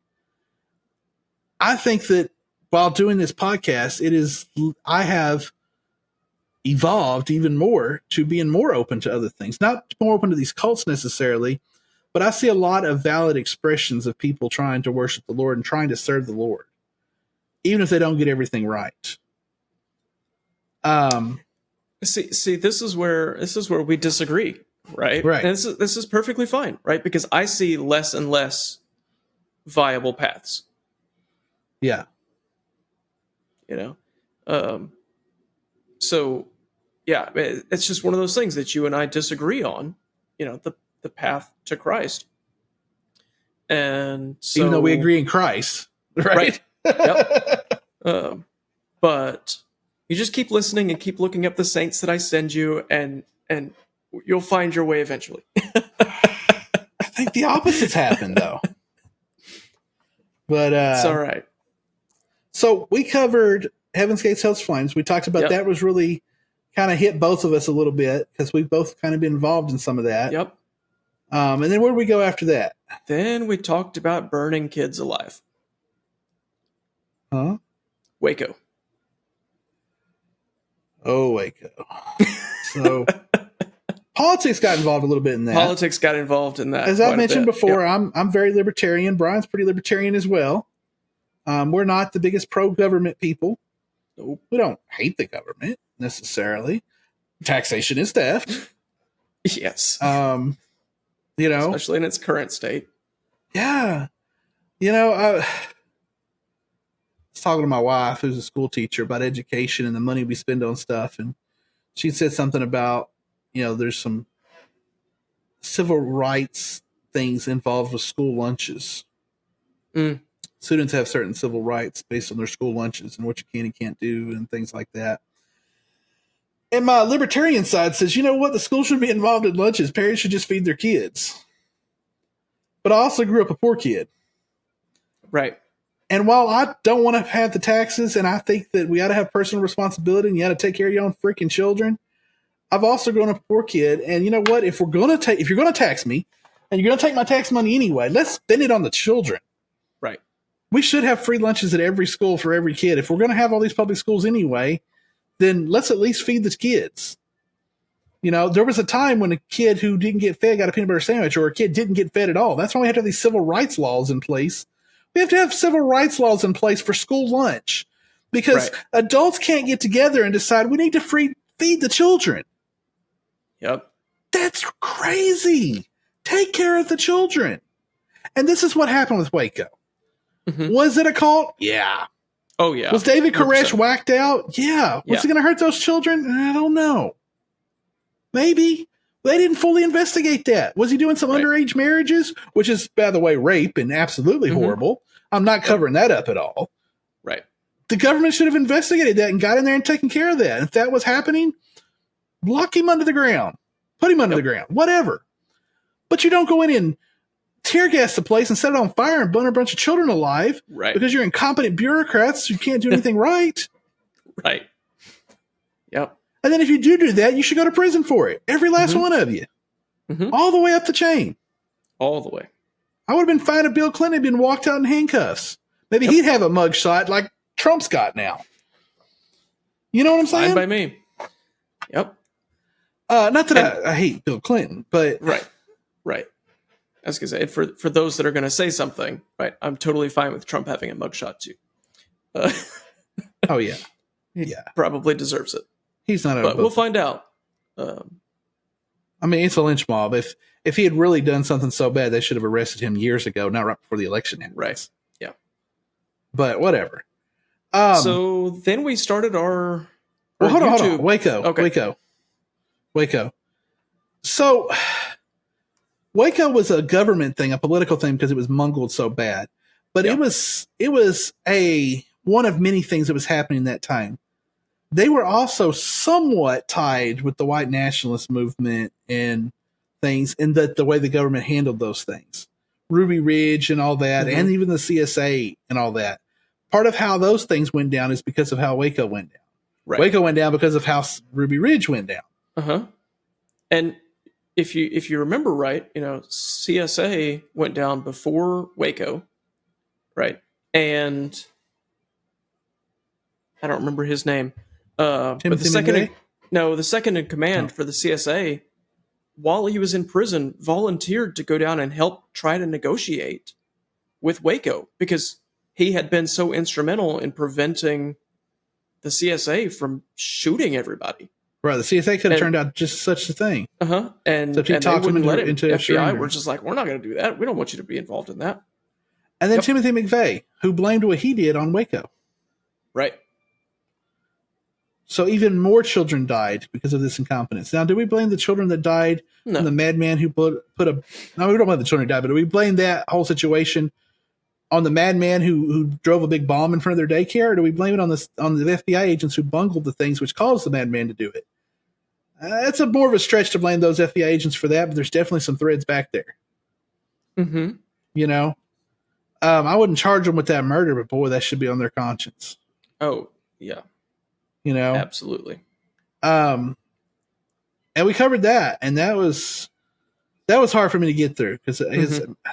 I think that while doing this podcast, I have evolved even more to being more open to other things, not more open to these cults necessarily, but I see a lot of valid expressions of people trying to worship the Lord and trying to serve the Lord, even if they don't get everything right. See, this is where we disagree, right? Right. And this is perfectly fine, right? Because I see less and less viable paths. Yeah. So yeah, it's just one of those things that you and I disagree on, the path to Christ. And so, even though we agree in Christ, right? Yep. But you just keep listening and keep looking up the saints that I send you, and you'll find your way eventually. I think the opposite's happened though. But it's all right. So we covered Heaven's Gates, Hell's Flames. We talked about that was really kind of hit both of us a little bit because we've both kind of been involved in some of that. Yep. And then where did we go after that? Then we talked about burning kids alive. Huh? Waco. Oh, Waco. So politics got involved a little bit in that. Politics got involved in that. As I mentioned before, yep. I'm very libertarian. Bryan's pretty libertarian as well. We're not the biggest pro-government people. Nope. We don't hate the government necessarily. Taxation is theft. Yes. Especially in its current state. Yeah. I was talking to my wife, who's a school teacher, about education and the money we spend on stuff. And she said something about, there's some civil rights things involved with school lunches. Students have certain civil rights based on their school lunches and what you can and can't do and things like that. And my libertarian side says, you know what? The school should be involved in lunches. Parents should just feed their kids. But I also grew up a poor kid. Right. And while I don't want to have the taxes, and I think that we ought to have personal responsibility and you ought to take care of your own freaking children, I've also grown up a poor kid. And you know what? If you're going to tax me and you're going to take my tax money anyway, let's spend it on the children. Right. We should have free lunches at every school for every kid. If we're going to have all these public schools anyway, then let's at least feed the kids. There was a time when a kid who didn't get fed got a peanut butter sandwich, or a kid didn't get fed at all. That's why we have to have these civil rights laws in place. We have to have civil rights laws in place for school lunch because adults can't get together and decide we need to feed the children. Yep. That's crazy. Take care of the children. And this is what happened with Waco. Was it a cult? Yeah. Oh, yeah. Was David Koresh whacked out? Yeah. Was it going to hurt those children? I don't know. Maybe. They didn't fully investigate that. Was he doing some underage marriages? Which is, by the way, rape and absolutely horrible. I'm not covering that up at all. Right. The government should have investigated that and got in there and taken care of that. If that was happening, lock him under the ground. Put him under the ground. Whatever. But you don't go in and tear gas the place and set it on fire and burn a bunch of children alive because you're incompetent bureaucrats who can't do anything right. Right. Yep. And then if you do that, you should go to prison for it. Every last one of you. All the way up the chain. All the way. I would have been fine if Bill Clinton had been walked out in handcuffs. Maybe he'd have a mugshot like Trump's got now. You know what I'm saying? Fine by me. Yep. Not that I hate Bill Clinton, but... Right. I was going to say, for those that are going to say something, right, I'm totally fine with Trump having a mugshot too. Oh yeah, He yeah. probably deserves it. He's not. But we'll find out. I mean, it's a lynch mob. If he had really done something so bad, they should have arrested him years ago, not right before the election happens. Right. Yeah. But whatever. So then we started our well, hold YouTube. on. Waco. Okay. Waco. So Waco was a government thing, a political thing, because it was bungled so bad. But it was one of many things that was happening that time. They were also somewhat tied with the white nationalist movement and things, in that the way the government handled those things, Ruby Ridge and all that, and even the CSA and all that. Part of how those things went down is because of how Waco went down. Right. Waco went down because of how Ruby Ridge went down. And if you remember right, CSA went down before Waco, right? And I don't remember his name. But the second in command for the CSA, while he was in prison, volunteered to go down and help try to negotiate with Waco, because he had been so instrumental in preventing the CSA from shooting everybody. Right, the CSA could have turned out just such a thing. And he talked him into FBI were just like, we're not going to do that. We don't want you to be involved in that. And then Timothy McVeigh, who blamed what he did on Waco. Right. So even more children died because of this incompetence. Now, do we blame the children that died from the madman who put a... No, we don't blame the children who died, but do we blame that whole situation on the madman who drove a big bomb in front of their daycare, or do we blame it on the FBI agents who bungled the things which caused the madman to do it? It's more of a stretch to blame those FBI agents for that, but there's definitely some threads back there. I wouldn't charge them with that murder, but boy, that should be on their conscience. Oh, yeah. Absolutely. And we covered that, and that was hard for me to get through, because I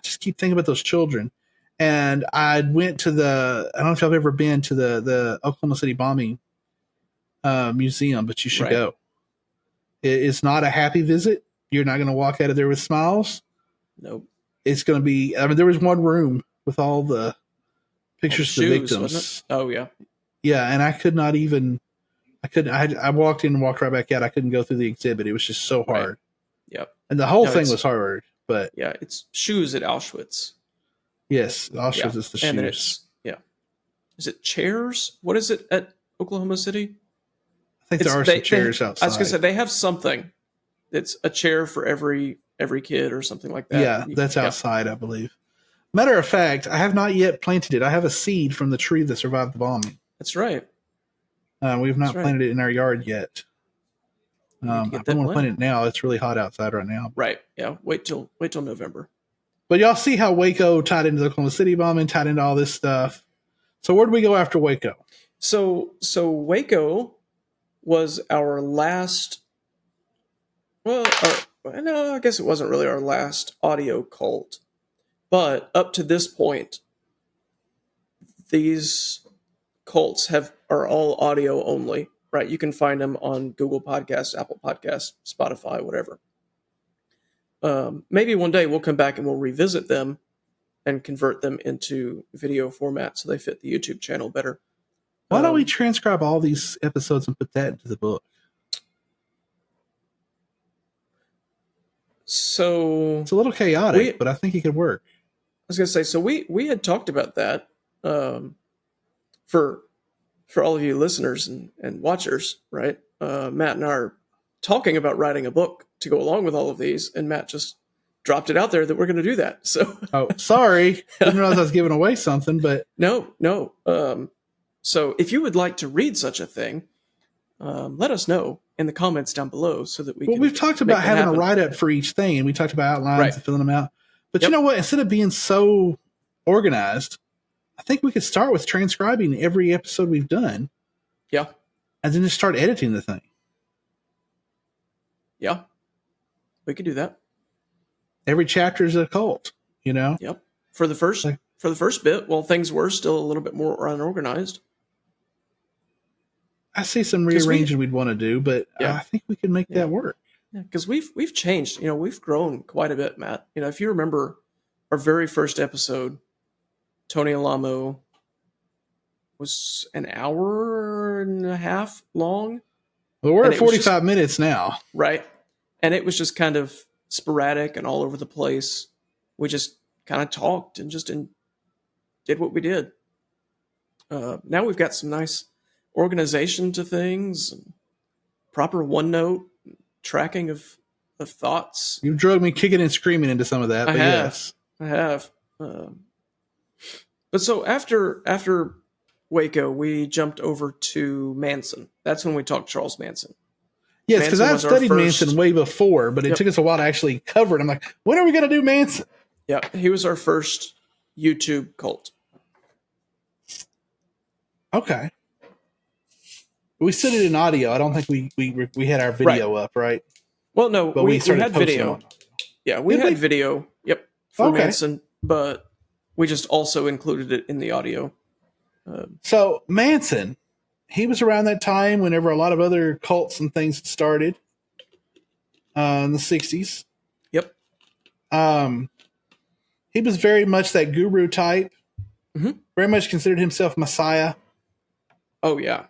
just keep thinking about those children. And I went to I don't know if I've ever been to the Oklahoma City bombing museum, but you should go. It's not a happy visit. You're not going to walk out of there with smiles. Nope. It's going to be, there was one room with all the pictures of the victims. Wasn't it? Oh, yeah. Yeah, and I could not even, I walked in and walked right back out. I couldn't go through the exhibit. It was just so hard. Right. Yep. And the whole thing was hard, but. Yeah, it's shoes at Auschwitz. Yes, Auschwitz is the shoes. And then is it chairs? What is it at Oklahoma City? I think there are some chairs outside. I was going to say, they have something. It's a chair for every kid or something like that. Yeah, that's outside, I believe. Matter of fact, I have not yet planted it. I have a seed from the tree that survived the bombing. That's right. We have not planted it in our yard yet. I don't want to plant it now. It's really hot outside right now. Right. Yeah. Wait till November. But y'all see how Waco tied into the Oklahoma City bombing, tied into all this stuff. So where do we go after Waco? So Waco was our last. Well, no, I guess it wasn't really our last audio cult. But up to this point, these cults are all audio only, right? You can find them on Google Podcasts, Apple Podcasts, Spotify, whatever. Maybe one day we'll come back and we'll revisit them and convert them into video format so they fit the YouTube channel better. Why don't we transcribe all these episodes and put that into the book? So it's a little chaotic, but I think it could work. I was going to say, so we had talked about that for all of you listeners and watchers, right? Matt and I are talking about writing a book to go along with all of these, and Matt just dropped it out there that we're going to do that. So, sorry, didn't realize I was giving away something, but no. So, if you would like to read such a thing, let us know in the comments down below so that we. Well, we've talked about having a write up for each thing, and we talked about outlines and filling them out. But you know what? Instead of being so organized, I think we could start with transcribing every episode we've done. Yeah, and then just start editing the thing. Yeah, we could do that. Every chapter is a cult, Yep. For the first bit, while things were still a little bit more unorganized. I see some rearranging we'd want to do, but I think we can make that work. Yeah, because we've changed. We've grown quite a bit, Matt. If you remember our very first episode, Tony Alamo was an hour and a half long. Well, we're And at it was 45 minutes now. Right. And it was just kind of sporadic and all over the place. We just kind of talked and just did what we did. Now we've got some nice organization to things, and proper OneNote tracking of thoughts. You drug me kicking and screaming into some of that. I But have. yes. I have. But so after Waco, we jumped over to Manson. That's when we talked Charles Manson. Yes, because I've was our studied first- Manson way before, but it Yep. took us a while to actually cover it. I'm like, when are we going to do Manson? Yeah, he was our first YouTube cult. Okay. We studied it in audio. I don't think we had our video up, right? Well, no, But we started had posting video. on- Yeah, we Did had we? video. Yep, for Okay. Manson, but we just also included it in the audio. So Manson, he was around that time whenever a lot of other cults and things had started in the 60s. Yep. He was very much that guru type. Mhm. Very much considered himself Messiah. Oh yeah.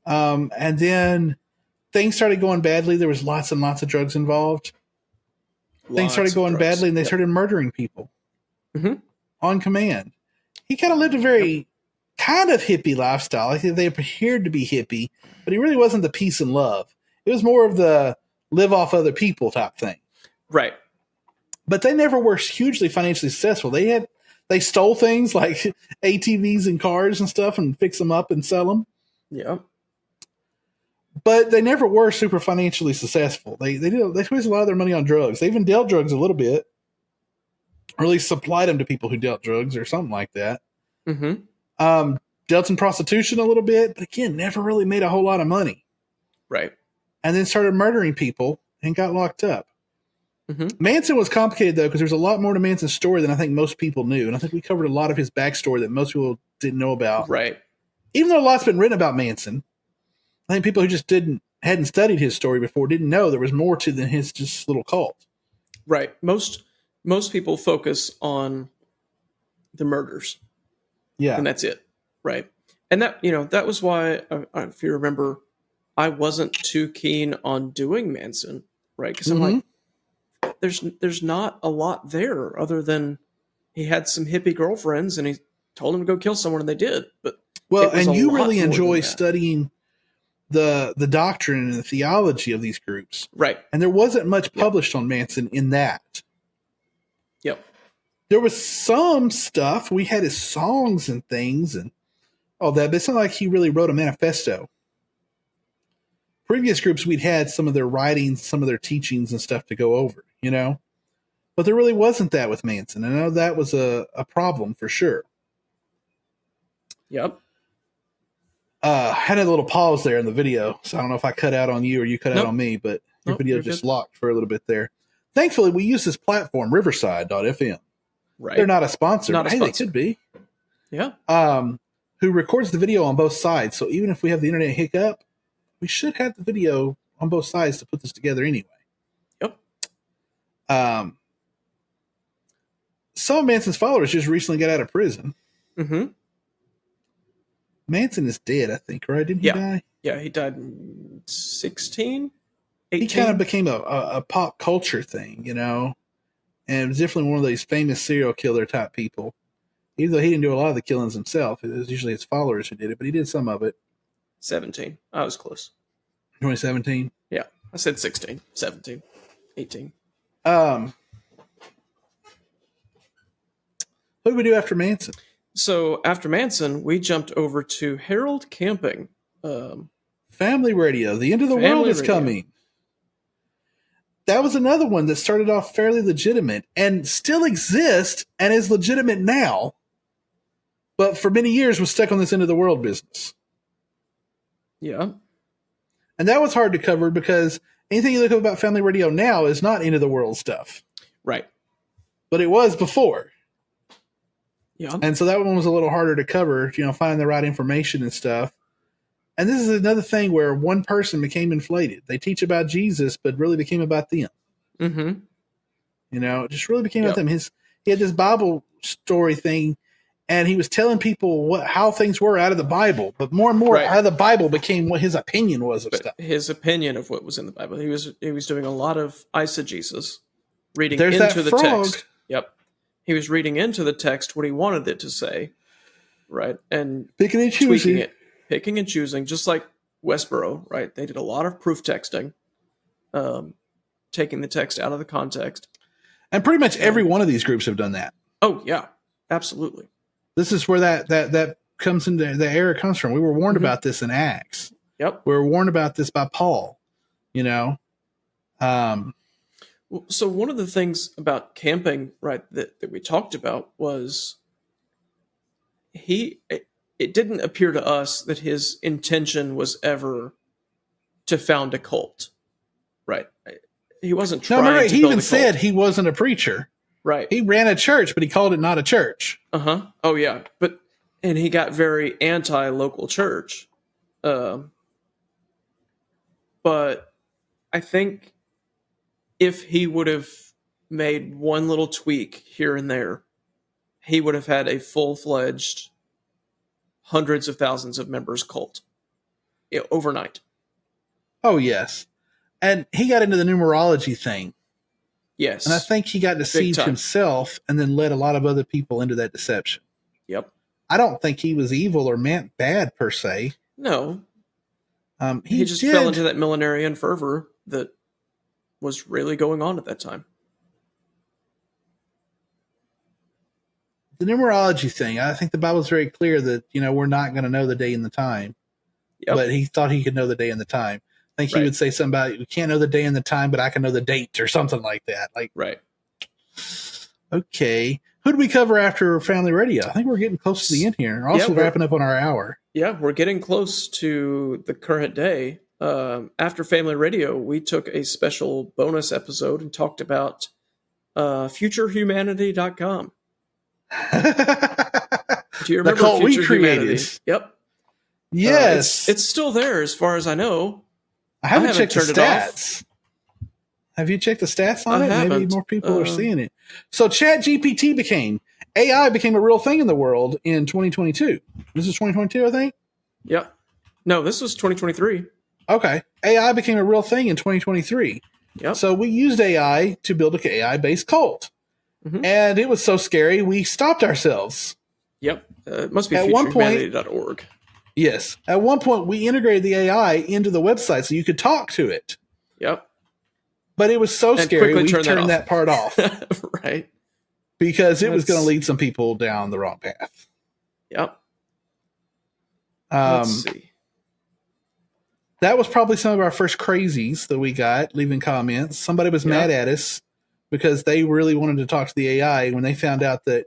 And then things started going badly. There was lots and lots of drugs involved. Things started Lots of going drugs. badly, and they Yep. started murdering people Mhm. on command. He kind of lived a very kind of hippie lifestyle. I think they appeared to be hippie, but he really wasn't the peace and love. It was more of the live off other people type thing. Right. But they never were hugely financially successful. They stole things like ATVs and cars and stuff and fix them up and sell them. Yeah. But they never were super financially successful. They wasted a lot of their money on drugs. They even dealt drugs a little bit, or at least supplied them to people who dealt drugs or something like that. Mm-hmm. Dealt in prostitution a little bit, but again, never really made a whole lot of money. Right. And then started murdering people and got locked up. Mm-hmm. Manson was complicated, though, because there's a lot more to Manson's story than I think most people knew. And I think we covered a lot of his backstory that most people didn't know about. Right. Even though a lot's been written about Manson, I think people who just hadn't studied his story before didn't know there was more to than his just little cult. Right. Most people focus on the murders. Yeah. And that's it. Right. And that was why, if you remember, I wasn't too keen on doing Manson. Right. Because I'm like, there's not a lot there other than he had some hippie girlfriends and he told them to go kill someone and they did. But well, it was and a you lot really more enjoy than that. studying the doctrine and the theology of these groups. Right. And there wasn't much published on Manson in that. Yep. There was some stuff. We had his songs and things and all that, but it's not like he really wrote a manifesto. Previous groups, we'd had some of their writings, some of their teachings and stuff to go over, But there really wasn't that with Manson. I know that was a problem for sure. Yep. Had a little pause there in the video, so I don't know if I cut out on you or you cut out Nope. on me, but your Nope, video you're just good. locked for a little bit there. Thankfully, we use this platform, Riverside.fm. Right. They're not a sponsor, Not but a hey, sponsor. they could be. Yeah. Who records the video on both sides. So even if we have the internet hiccup, we should have the video on both sides to put this together anyway. Yep. Some of Manson's followers just recently got out of prison. Mm-hmm. Manson is dead, I think, right? Didn't he Yeah. die? Yeah, he died in 16, 18. He kind of became a pop culture thing, and it was definitely one of these famous serial killer type people. Even though he didn't do a lot of the killings himself, it was usually his followers who did it, but he did some of it. 17. I was close. 2017. Yeah. I said 16, 17, 18. What did we do after Manson? So after Manson, we jumped over to Harold Camping. Family Radio. The end of the Family world is Radio. coming. That was another one that started off fairly legitimate and still exists and is legitimate now, but for many years was stuck on this end of the world business. Yeah. And that was hard to cover because anything you look up about Family Radio now is not end of the world stuff, Right. but it was before. Yeah. And so that one was a little harder to cover, finding the right information and stuff. And this is another thing where one person became inflated. They teach about Jesus, but really became about them. Mm-hmm. It just really became about Yep. them. He had this Bible story thing, and he was telling people how things were out of the Bible, but more and more Right. how the Bible became what his opinion was of But stuff. his opinion of what was in the Bible. He was doing a lot of eisegesis, reading There's into that the frog. text. Yep. He was reading into the text what he wanted it to say, right? And Picking and tweaking choosing. it, picking and choosing, just like Westboro, right? They did a lot of proof texting, taking the text out of the context. And pretty much every one of these groups have done that. Oh, yeah, absolutely. This is where that comes into the error comes from. We were warned about this in Acts. Yep. We were warned about this by Paul, you know. So one of the things about camping, right, that we talked about was it didn't appear to us that his intention was ever to found a cult, right? He wasn't trying to he build even a cult. said he wasn't a preacher. Right. He ran a church, but he called it not a church. Uh-huh. Oh, yeah. And he got very anti-local church. But I think if he would have made one little tweak here and there, he would have had a full-fledged hundreds of thousands of members cult overnight. Oh, yes. And he got into the numerology thing. Yes. And I think he got deceived himself and then led a lot of other people into that deception. Yep. I don't think he was evil or meant bad per se. No. He just fell into that millenarian fervor that was really going on at that time. The numerology thing, I think the Bible's very clear that, we're not going to know the day and the time. Yep. But he thought he could know the day and the time. I think he would say something about, we can't know the day and the time, but I can know the date or something like that. Right. Okay. Who did we cover after Family Radio? I think we're getting close to the end here. We're also wrapping up on our hour. Yeah, we're getting close to the current day. After Family Radio, we took a special bonus episode and talked about futurehumanity.com. Do you remember the cult Future we created? Humanity? Yep. Yes. It's still there as far as I know. I haven't checked the stats. Have you checked the stats on it? Maybe more people are seeing it. So ChatGPT AI became a real thing in the world in 2022. This is 2022, I think? Yeah. No, this was 2023. Okay. AI became a real thing in 2023. Yep. So we used AI to build an AI-based cult. Mm-hmm. And it was so scary, we stopped ourselves. Yep. It must be futurehumanity.org. Yes. At one point, we integrated the AI into the website so you could talk to it. Yep. But it was so scary, we turned that part off. Right. Because it was going to lead some people down the wrong path. Yep. Let's see. That was probably some of our first crazies that we got, leaving comments. Somebody was mad at us because they really wanted to talk to the AI when they found out that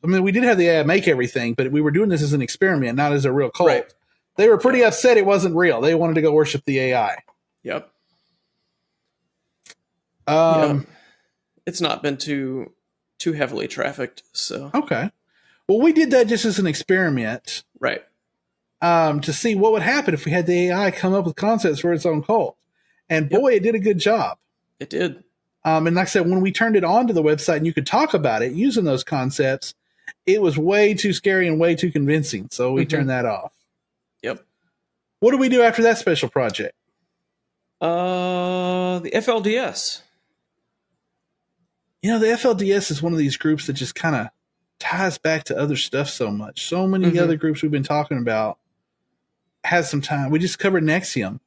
we did have the AI make everything, but we were doing this as an experiment, not as a real cult. Right. They were pretty upset it wasn't real. They wanted to go worship the AI. Yep. It's not been too heavily trafficked, so. Okay. Well, we did that just as an experiment. Right. To see what would happen if we had the AI come up with concepts for its own cult. And boy, it did a good job. It did. And like I said, when we turned it onto the website and you could talk about it using those concepts, it was way too scary and way too convincing. So we turned that off. Yep. What do we do after that special project? The FLDS. The FLDS is one of these groups that just kind of ties back to other stuff so much. So many other groups we've been talking about has some time. We just covered Nexium,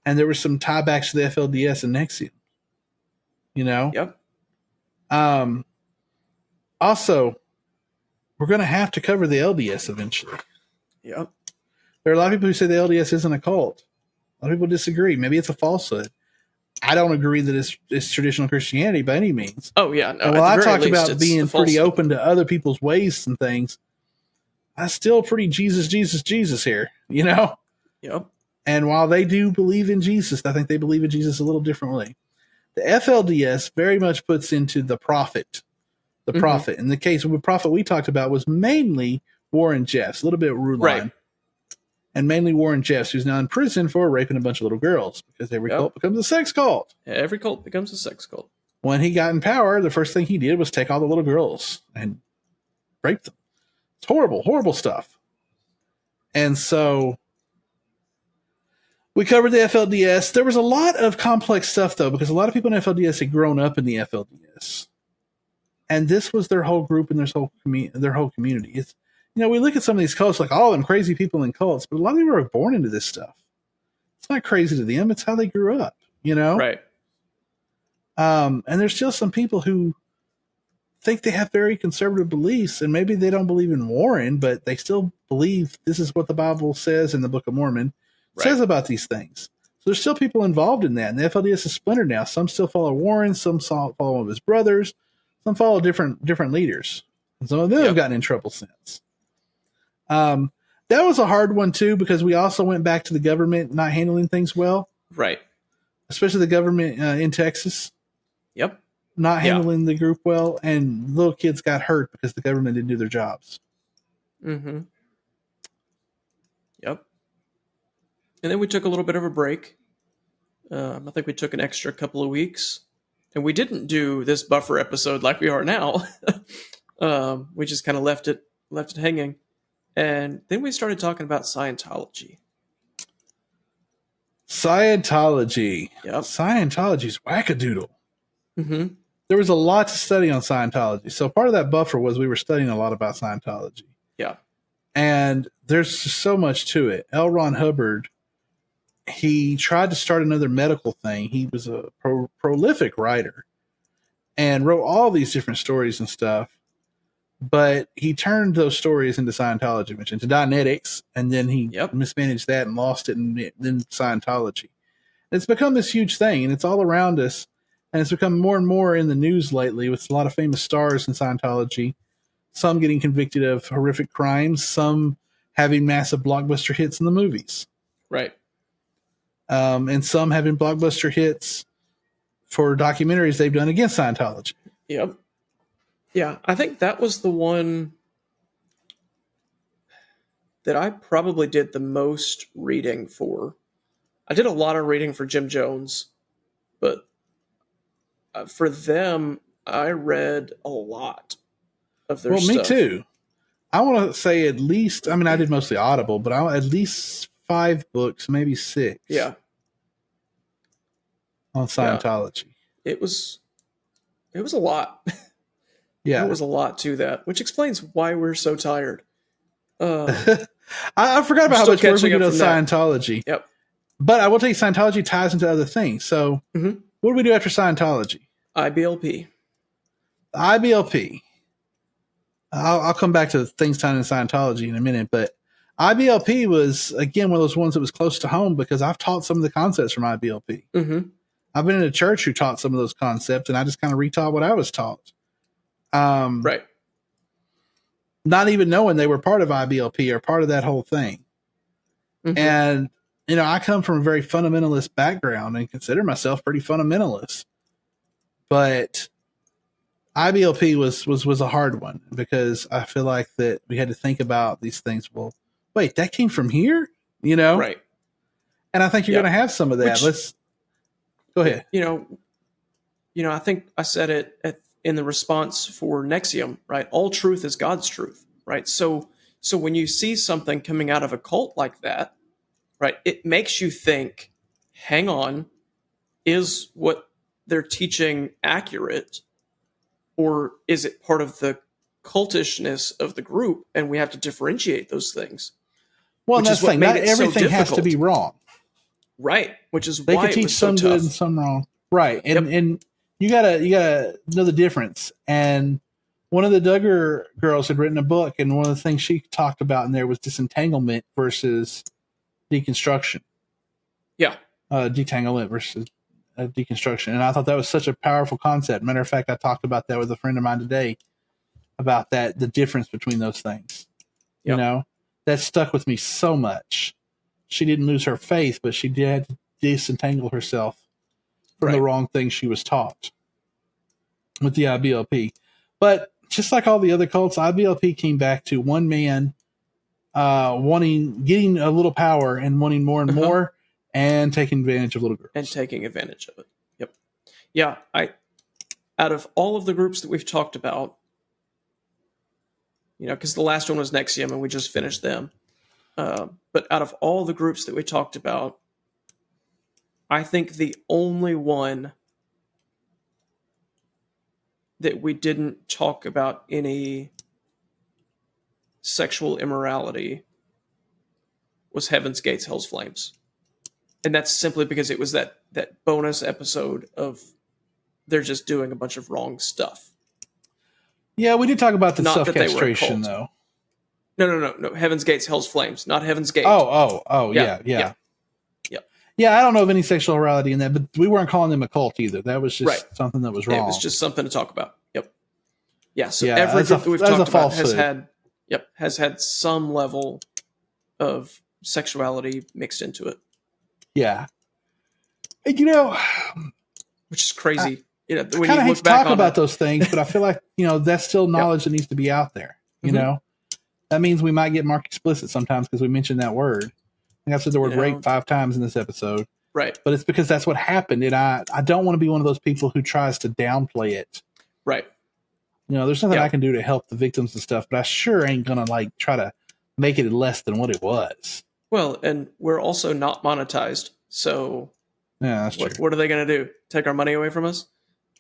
and there were some tiebacks to the FLDS and Nexium. Yep. Also, we're going to have to cover the LDS eventually. Yep. There are a lot of people who say the LDS isn't a cult. A lot of people disagree. Maybe it's a falsehood. I don't agree that it's traditional Christianity by any means. Oh, yeah. No, and while I talked about being pretty open to other people's ways and things, I'm still pretty Jesus here, Yep. And while they do believe in Jesus, I think they believe in Jesus a little differently. The FLDS very much puts into the prophet. The prophet. In the case of the prophet we talked about was mainly Warren Jeffs, a little bit of Rulon. Right. And mainly Warren Jeffs, who's now in prison for raping a bunch of little girls, because every cult becomes a sex cult. Every cult becomes a sex cult. When he got in power, the first thing he did was take all the little girls and rape them. It's horrible, horrible stuff. And so we covered the FLDS. There was a lot of complex stuff, though, because a lot of people in FLDS had grown up in the FLDS. And this was their whole group and their whole community. It's, we look at some of these cults like, oh, them crazy people in cults, but a lot of people are born into this stuff. It's not crazy to them. It's how they grew up, Right. And there's still some people who think they have very conservative beliefs, and maybe they don't believe in Warren, but they still believe this is what the Bible says in the Book of Mormon says about these things. So there's still people involved in that, and the FLDS is splintered now. Some still follow Warren, some follow one of his brothers, some follow different leaders, and some of them have gotten in trouble since. That was a hard one too, because we also went back to the government not handling things well, right? Especially the government in Texas. Yep. Not handling the group well, and little kids got hurt because the government didn't do their jobs. Mm-hmm. Yep. And then we took a little bit of a break. I think we took an extra couple of weeks, and we didn't do this buffer episode like we are now. We just kind of left it hanging, and then we started talking about Scientology. Yep. Scientology's wackadoodle. Mm-hmm. There was a lot to study on Scientology. So part of that buffer was we were studying a lot about Scientology. Yeah. And there's just so much to it. L. Ron Hubbard, he tried to start another medical thing. He was a prolific writer and wrote all these different stories and stuff. But he turned those stories into Scientology, which into Dianetics, and then he mismanaged that and lost it, and then Scientology. It's become this huge thing, and it's all around us. And it's become more and more in the news lately with a lot of famous stars in Scientology. Some getting convicted of horrific crimes, some having massive blockbuster hits in the movies. Right. And some having blockbuster hits for documentaries they've done against Scientology. Yep. Yeah, I think that was the one that I probably did the most reading for. I did a lot of reading for Jim Jones, but for them, I read a lot of their stuff. Well, me too. I want to say at least, I did mostly Audible, but at least 5 books, maybe 6. Yeah. On Scientology. Yeah. It was a lot. Yeah. There was a lot to that, which explains why we're so tired. I forgot about how much work we did on Scientology. Yep. But I will tell you, Scientology ties into other things. So what do we do after Scientology? IBLP. I'll come back to things tied into Scientology in a minute, but IBLP was, again, one of those ones that was close to home because I've taught some of the concepts from IBLP. Mm-hmm. I've been in a church who taught some of those concepts, and I just kind of retaught what I was taught. Right. Not even knowing they were part of IBLP or part of that whole thing. Mm-hmm. And, I come from a very fundamentalist background and consider myself pretty fundamentalist. But IBLP was a hard one because I feel like that we had to think about these things. Well, wait, that came from here, Right. And I think you're going to have some of that. Let's go ahead. I think I said it in the response for Nexium, right? All truth is God's truth, right? So when you see something coming out of a cult like that, right, it makes you think, hang on, is what they're teaching accurate, or is it part of the cultishness of the group? And we have to differentiate those things. Well, and that's the thing. Not everything has to be wrong. Right. Which is they why could teach some good and some wrong. Right. And you gotta know the difference. And one of the Duggar girls had written a book, and one of the things she talked about in there was disentanglement versus deconstruction. Yeah. Detanglement versus deconstruction. And I thought that was such a powerful concept. Matter of fact, I talked about that with a friend of mine today about that, the difference between those things. Yep. That stuck with me so much. She didn't lose her faith, but she did disentangle herself from the wrong things she was taught with the IBLP. But just like all the other cults, IBLP came back to one man getting a little power and wanting more and more, and taking advantage of little girls. And taking advantage of it. Yep. Yeah, out of all of the groups that we've talked about, because the last one was Nexium and we just finished them. But out of all the groups that we talked about, I think the only one that we didn't talk about any sexual immorality was Heaven's Gates, Hell's Flames. And that's simply because it was that bonus episode of they're just doing a bunch of wrong stuff. Yeah, we did talk about the Not that they were a self-castration, cult. though. No. Heaven's Gates, Hell's Flames, not Heaven's Gate. Yeah. Yeah, I don't know of any sexual morality in that, but we weren't calling them a cult either. That was just something that was wrong. It was just something to talk about. Yep. Yeah, so Yeah, every as a- group that we've as a talked about falsehood. has had some level of sexuality mixed into it, Yeah. And, you know, which is crazy. I when kind you of hate look to back talk on about it, those things, but I feel like, that's still knowledge that needs to be out there. You Mhm. know, that means we might get marked explicit sometimes because we mentioned that word. I think I've said the word rape 5 times in this episode, right? but it's because that's what happened. And I don't want to be one of those people who tries to downplay it. Right. There's nothing I can do to help the victims and stuff, but I sure ain't going to try to make it less than what it was. Well, and we're also not monetized, so Yeah, that's true. what are they going to do? Take our money away from us?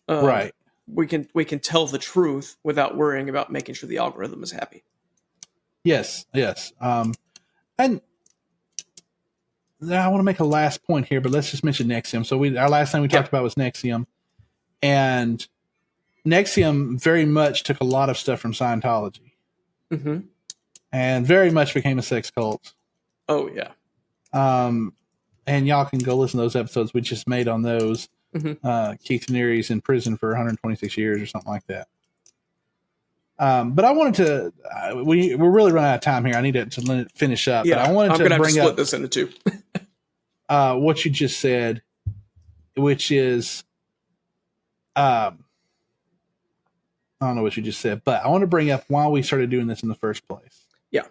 Right. We can tell the truth without worrying about making sure the algorithm is happy. Yes. And I want to make a last point here, but let's just mention Nexium. So our last thing we talked about was Nexium, and Nexium very much took a lot of stuff from Scientology, and very much became a sex cult. Oh yeah. And y'all can go listen to those episodes we just made on those. Keith Neary's in prison for 126 years or something like that. But I wanted to. We're really running out of time here. I need to let it finish up. Yeah, but I wanted I'm to gonna have bring to split up this into two. what you just said, which is, I don't know what you just said, but I want to bring up why we started doing this in the first place. Yeah,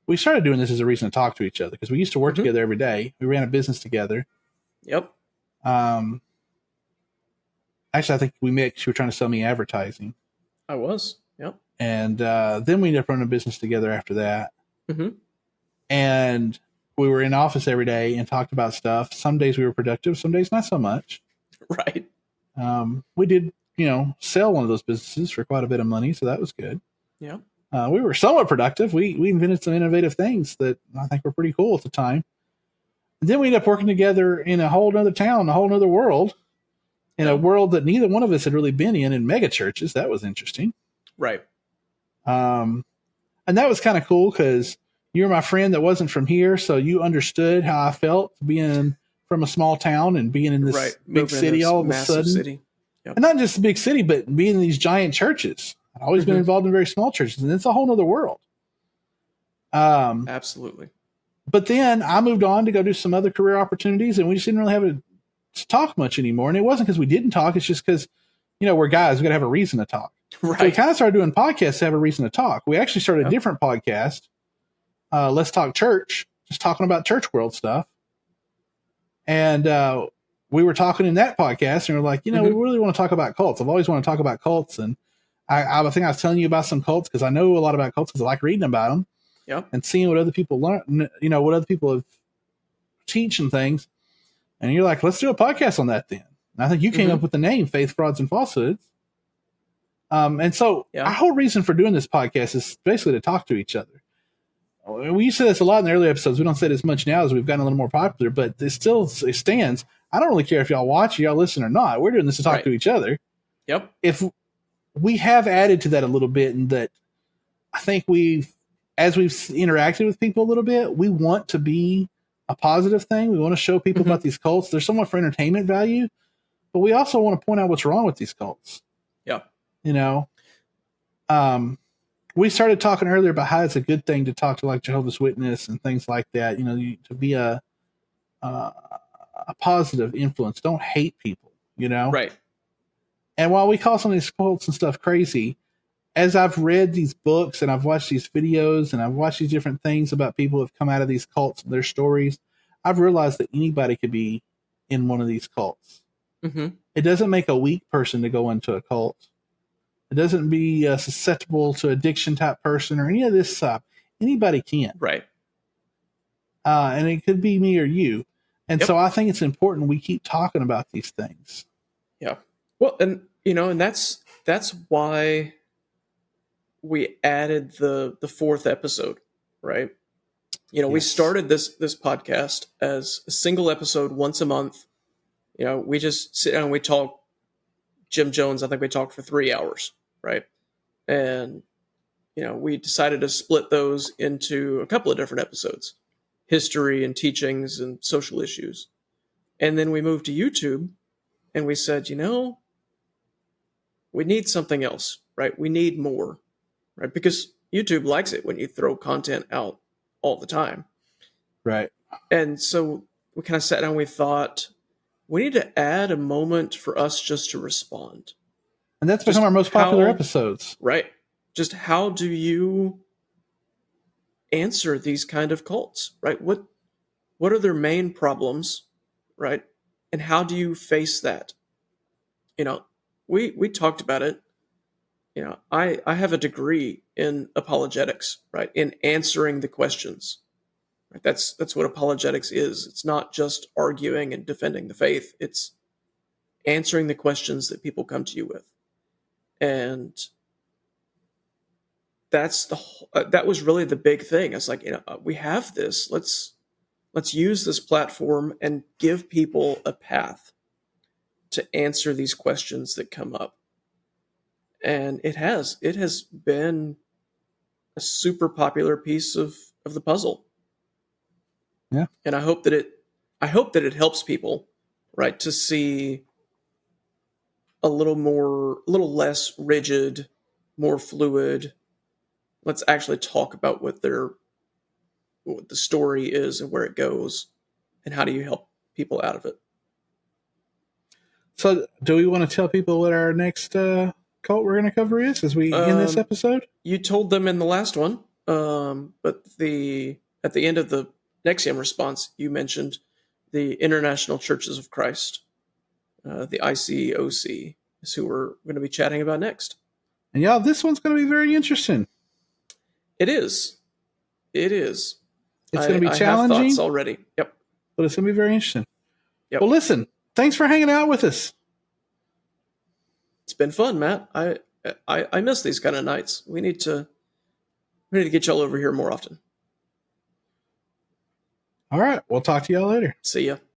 we started doing this as a reason to talk to each other because we used to work together every day. We ran a business together. Yep. Actually, I think we met because you were trying to sell me advertising. I was. Yep. And then we ended up running a business together after that. And we were in office every day and talked about stuff. Some days we were productive, some days not so much. Right. We did, sell one of those businesses for quite a bit of money, so that was good. Yeah. We were somewhat productive. We invented some innovative things that I think were pretty cool at the time. And then we ended up working together in a whole other town, a whole other world, in a world that neither one of us had really been in mega churches. That was interesting. Right. And that was kind of cool because you're my friend that wasn't from here, so you understood how I felt being from a small town and being in this big city all of a sudden. City. Yep. And not just a big city, but being in these giant churches. I've always been involved in very small churches, and it's a whole other world. Absolutely. But then I moved on to go do some other career opportunities, and we just didn't really have to talk much anymore. And it wasn't because we didn't talk; it's just because we're guys. We got to have a reason to talk. Right. So we kind of started doing podcasts to have a reason to talk. We actually started a different podcast, Let's Talk Church, just talking about church world stuff. And we were talking in that podcast, and we're like, we really want to talk about cults. I've always wanted to talk about cults, and I think I was telling you about some cults because I know a lot about cults because I like reading about them. Yep. And seeing what other people learn, what other people have teach and things. And you're like, let's do a podcast on that then. And I think you came up with the name Faith, Frauds, and Falsehoods. And so our whole reason for doing this podcast is basically to talk to each other. We used to say this a lot in the early episodes. We don't say it as much now as we've gotten a little more popular, but it stands. I don't really care if y'all watch or y'all listen or not. We're doing this to talk to each other. Yep. If we have added to that a little bit, and that I think as we've interacted with people a little bit, we want to be a positive thing. We want to show people about these cults. They're somewhat for entertainment value, but we also want to point out what's wrong with these cults. Yeah. We started talking earlier about how it's a good thing to talk to like Jehovah's Witness and things like that. To be a positive influence. Don't hate people, Right. And while we call some of these cults and stuff crazy, as I've read these books and I've watched these videos and I've watched these different things about people who have come out of these cults and their stories, I've realized that anybody could be in one of these cults. It doesn't make a weak person to go into a cult. It doesn't be susceptible to addiction type person or any of this stuff. Anybody can. Right. And it could be me or you. And so I think it's important we keep talking about these things. Yeah. Well, and and that's why we added the fourth episode, right? We started this podcast as a single episode once a month. We just sit down and we talk. Jim Jones, I think we talked for 3 hours, right? And we decided to split those into a couple of different episodes: history and teachings and social issues. And then we moved to YouTube and we said, we need something else, right? We need more, right? Because YouTube likes it when you throw content out all the time. Right. And so we kind of sat down and we thought, we need to add a moment for us just to respond. And that's become our most popular episodes. Right. Just how do you answer these kind of cults, right? What are their main problems, right? And how do you face that? We talked about it. I have a degree in apologetics, right? In answering the questions. Right? That's what apologetics is. It's not just arguing and defending the faith. It's answering the questions that people come to you with. And that was really the big thing. It's like, we have this. Let's use this platform and give people a path to answer these questions that come up. And it has been a super popular piece of the puzzle. Yeah. And I hope that it helps people, right, to see a little less rigid, more fluid. Let's actually talk about what the story is and where it goes and how do you help people out of it. So do we want to tell people what our next cult we're going to cover is as we end this episode? You told them in the last one, but at the end of the NXIVM response, you mentioned the International Churches of Christ, the ICOC, is who we're going to be chatting about next. And y'all, this one's going to be very interesting. It is. It's going to be challenging. I have thoughts already. Yep. But it's going to be very interesting. Yep. Well, listen, thanks for hanging out with us. It's been fun, Matt. I miss these kind of nights. We need to get y'all over here more often. All right. We'll talk to y'all later. See ya.